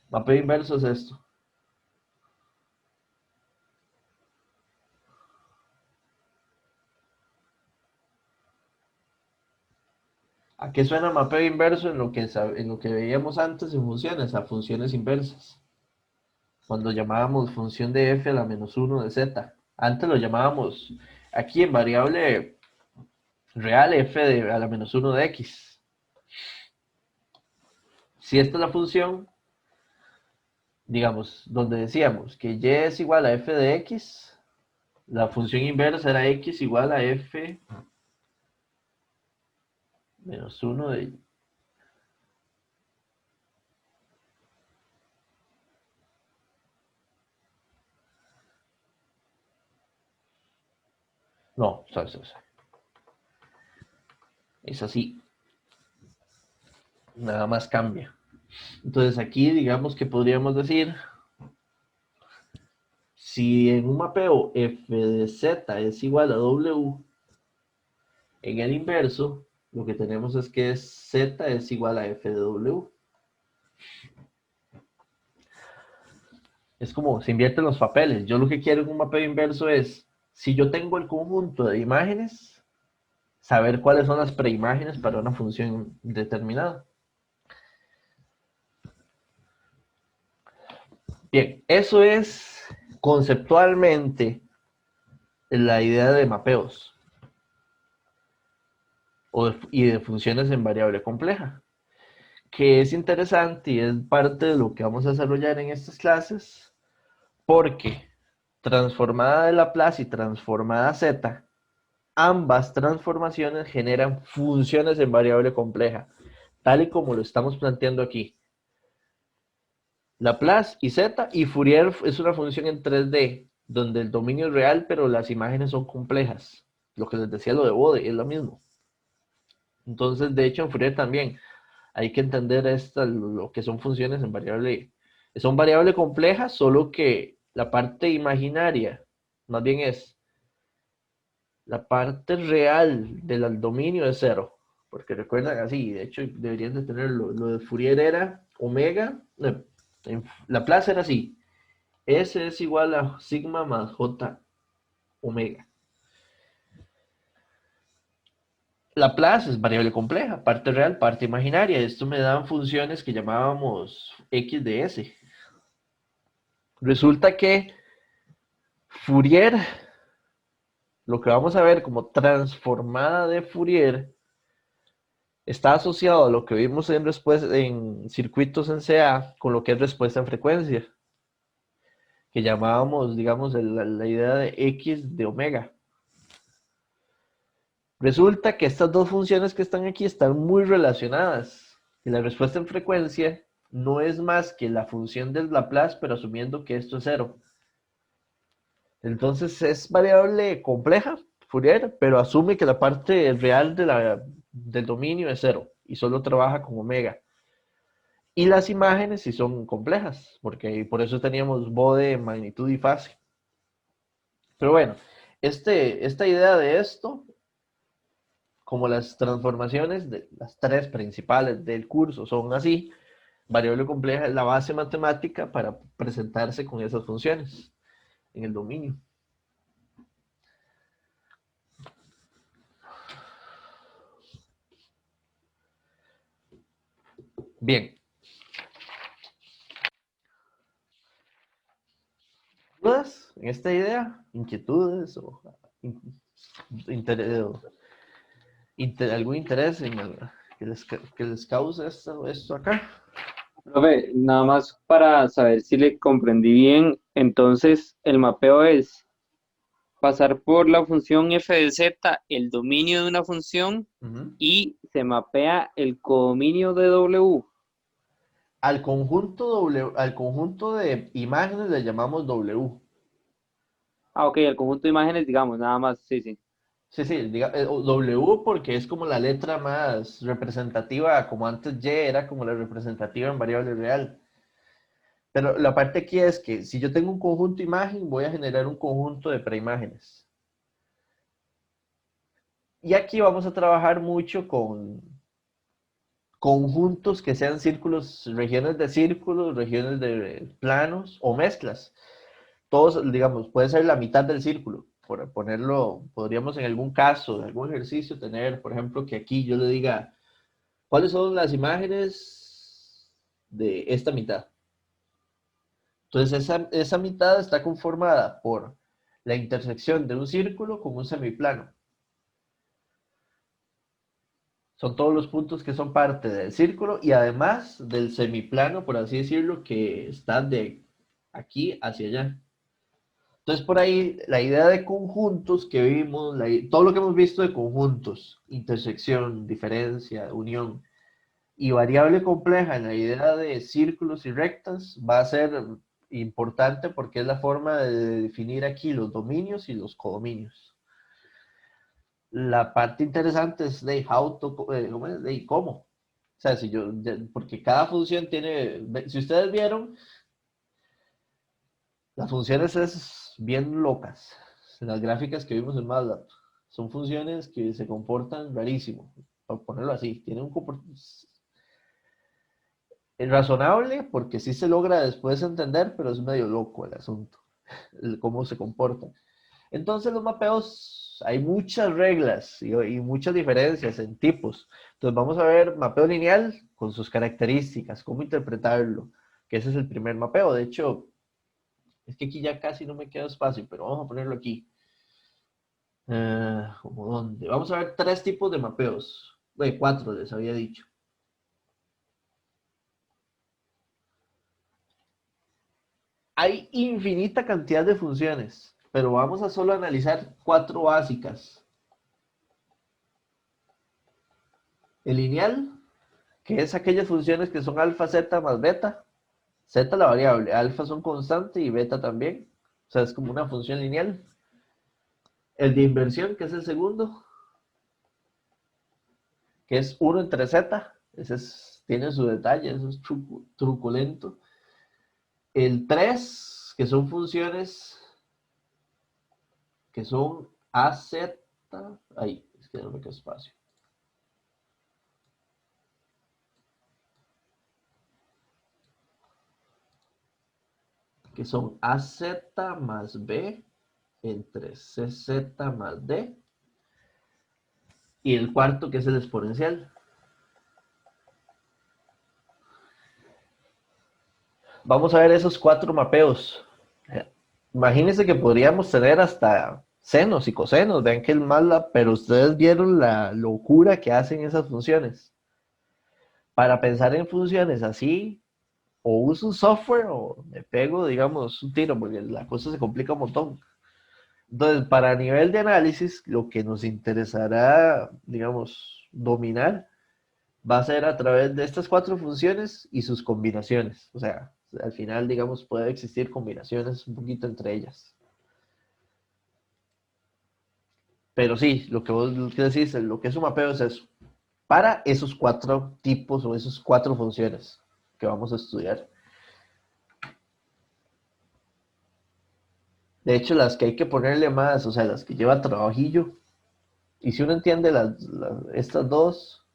mapeo inverso es esto. ¿A qué suena mapeo inverso en lo que veíamos antes en funciones? A funciones inversas. Cuando llamábamos función de f a la menos 1 de z. Antes lo llamábamos aquí en variable real f a la menos 1 de x. Si esta es la función, digamos, donde decíamos que y es igual a f de x, la función inversa era x igual a f menos 1 de... No, es así. Nada más cambia. Entonces aquí digamos que podríamos decir, si en un mapeo f de z es igual a w, en el inverso lo que tenemos es que z es igual a f de w. Es como se invierten los papeles. Yo lo que quiero en un mapeo inverso es, si yo tengo el conjunto de imágenes, saber cuáles son las preimágenes para una función determinada. Bien, eso es conceptualmente la idea de mapeos y de funciones en variable compleja, que es interesante y es parte de lo que vamos a desarrollar en estas clases, porque transformada de Laplace y transformada z, ambas transformaciones generan funciones en variable compleja, tal y como lo estamos planteando aquí. Laplace y z, y Fourier es una función en 3D, donde el dominio es real, pero las imágenes son complejas. Lo que les decía lo de Bode, es lo mismo. Entonces, de hecho, en Fourier también hay que entender lo que son funciones en variable. Son variable complejas, solo que la parte imaginaria, más bien es la parte real del dominio es cero. Porque recuerdan así, de hecho deberían de tenerlo. Lo de Fourier era omega, no, Laplace era así. S es igual a sigma más J omega. Laplace es variable compleja, parte real, parte imaginaria. Esto me dan funciones que llamábamos x de s. Resulta que Fourier, lo que vamos a ver como transformada de Fourier, está asociado a lo que vimos en circuitos en CA con lo que es respuesta en frecuencia, que llamábamos, digamos, la idea de x de omega. Resulta que estas dos funciones que están aquí están muy relacionadas. Y la respuesta en frecuencia no es más que la función del Laplace, pero asumiendo que esto es cero. Entonces es variable compleja, Fourier, pero asume que la parte real del dominio es cero y solo trabaja con omega. Y las imágenes sí son complejas, porque por eso teníamos bode, magnitud y fase. Pero bueno, esta idea de esto, como las transformaciones de las tres principales del curso son así, variable compleja es la base matemática para presentarse con esas funciones en el dominio. Bien. ¿Dudas en esta idea? ¿Inquietudes o algún interés en que les cause esto acá? Profe, nada más para saber si le comprendí bien, entonces el mapeo es pasar por la función f de z, el dominio de una función, Ujú. y se mapea el codominio de W. Al conjunto de imágenes le llamamos W. Ah, ok, el conjunto de imágenes, digamos, nada más, sí, sí. Sí, sí, W porque es como la letra más representativa, como antes Y era como la representativa en variable real. Pero la parte aquí es que si yo tengo un conjunto imagen, voy a generar un conjunto de preimágenes. Y aquí vamos a trabajar mucho con conjuntos que sean círculos, regiones de círculos, regiones de planos o mezclas. Todos, digamos, puede ser la mitad del círculo. Por ponerlo, podríamos en algún caso, en algún ejercicio, tener, por ejemplo, que aquí yo le diga, ¿cuáles son las imágenes de esta mitad? Entonces, esa mitad está conformada por la intersección de un círculo con un semiplano. Son todos los puntos que son parte del círculo y además del semiplano, por así decirlo, que está de aquí hacia allá. Entonces, por ahí, la idea de conjuntos que vimos, todo lo que hemos visto de conjuntos, intersección, diferencia, unión y variable compleja en la idea de círculos y rectas, va a ser importante porque es la forma de definir aquí los dominios y los codominios. La parte interesante es de ¿cómo es? De cómo. O sea, porque cada función tiene, si ustedes vieron, las funciones es bien locas. Las gráficas que vimos en MATLAB son funciones que se comportan rarísimo, por ponerlo así. Tienen un comportamiento razonable porque sí se logra después entender, pero es medio loco el asunto, cómo se comporta. Entonces los mapeos, hay muchas reglas y muchas diferencias en tipos. Entonces vamos a ver mapeo lineal con sus características, cómo interpretarlo, que ese es el primer mapeo. De hecho, es que aquí ya casi no me queda espacio, pero vamos a ponerlo aquí. ¿Cómo dónde? Vamos a ver tres tipos de mapeos. Cuatro les había dicho. Hay infinita cantidad de funciones, pero vamos a solo analizar cuatro básicas. El lineal, que es aquellas funciones que son alfa, zeta más beta. Zeta la variable, alfa son constante y beta también. O sea, es como una función lineal. El de inversión, que es el segundo, que es 1 entre z. Tiene su detalle, eso es truculento. El 3 que son funciones que son AZ. Ahí, es que no me queda espacio. Que son AZ más B entre CZ más D. y el cuarto que es el exponencial. Vamos a ver esos 4 mapeos. Imagínense que podríamos tener hasta senos y cosenos, vean que el MATLAB, pero ustedes vieron la locura que hacen esas funciones. Para pensar en funciones así, o uso un software o me pego, digamos, un tiro, porque la cosa se complica un montón. Entonces, para nivel de análisis, lo que nos interesará, digamos, dominar, va a ser a través de estas 4 funciones y sus combinaciones. O sea, al final, digamos, puede existir combinaciones un poquito entre ellas. Pero sí, lo que vos decís, lo que es un mapeo es eso. Para esos 4 tipos o esas 4 funciones que vamos a estudiar. De hecho, las que hay que ponerle más, o sea, las que lleva trabajillo. Y si uno entiende estas dos,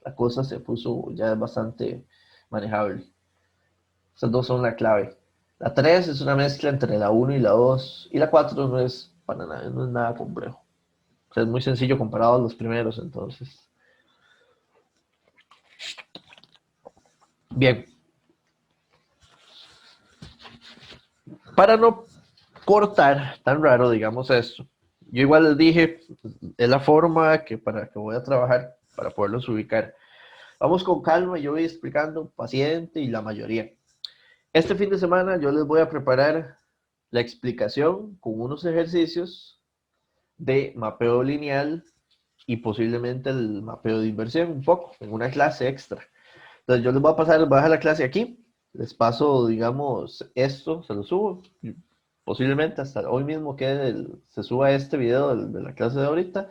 la cosa se puso ya bastante manejable. Estas dos son la clave. La 3 es una mezcla entre la 1 y la 2. Y la 4 no es para nada, no es nada complejo. O sea, es muy sencillo comparado a los primeros, entonces. Bien. Para no cortar tan raro, digamos esto. Yo igual les dije, es la forma para que voy a trabajar para poderlos ubicar. Vamos con calma, yo voy explicando paciente y la mayoría. Este fin de semana yo les voy a preparar la explicación con unos ejercicios de mapeo lineal y posiblemente el mapeo de inversión un poco, en una clase extra. Entonces yo les voy a dejar la clase aquí, les paso, digamos, esto, se lo subo, posiblemente hasta hoy mismo se suba este video de la clase de ahorita,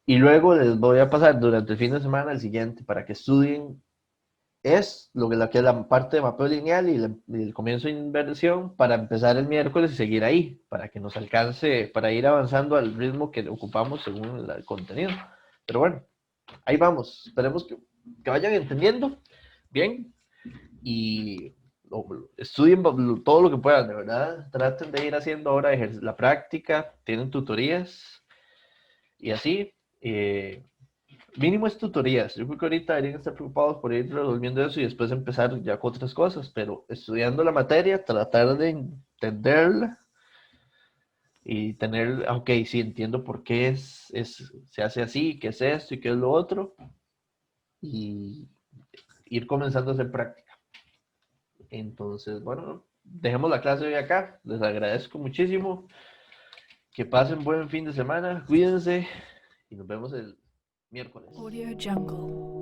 y luego les voy a pasar durante el fin de semana el siguiente para que estudien lo que es la parte de mapeo lineal y el comienzo de inversión para empezar el miércoles y seguir ahí, para que nos alcance, para ir avanzando al ritmo que ocupamos según el contenido. Pero bueno, ahí vamos, esperemos que vayan entendiendo bien y estudien todo lo que puedan, de verdad, traten de ir haciendo ahora la práctica, tienen tutorías y así, mínimo es tutorías. Yo creo que ahorita deberían estar preocupados por ir resolviendo eso y después empezar ya con otras cosas, pero estudiando la materia, tratar de entenderla y tener, ok, sí, entiendo por qué se hace así, qué es esto y qué es lo otro, y ir comenzando a hacer práctica. Entonces, bueno, dejemos la clase hoy acá. Les agradezco muchísimo. Que pasen buen fin de semana. Cuídense y nos vemos el miércoles. Audio Jungle.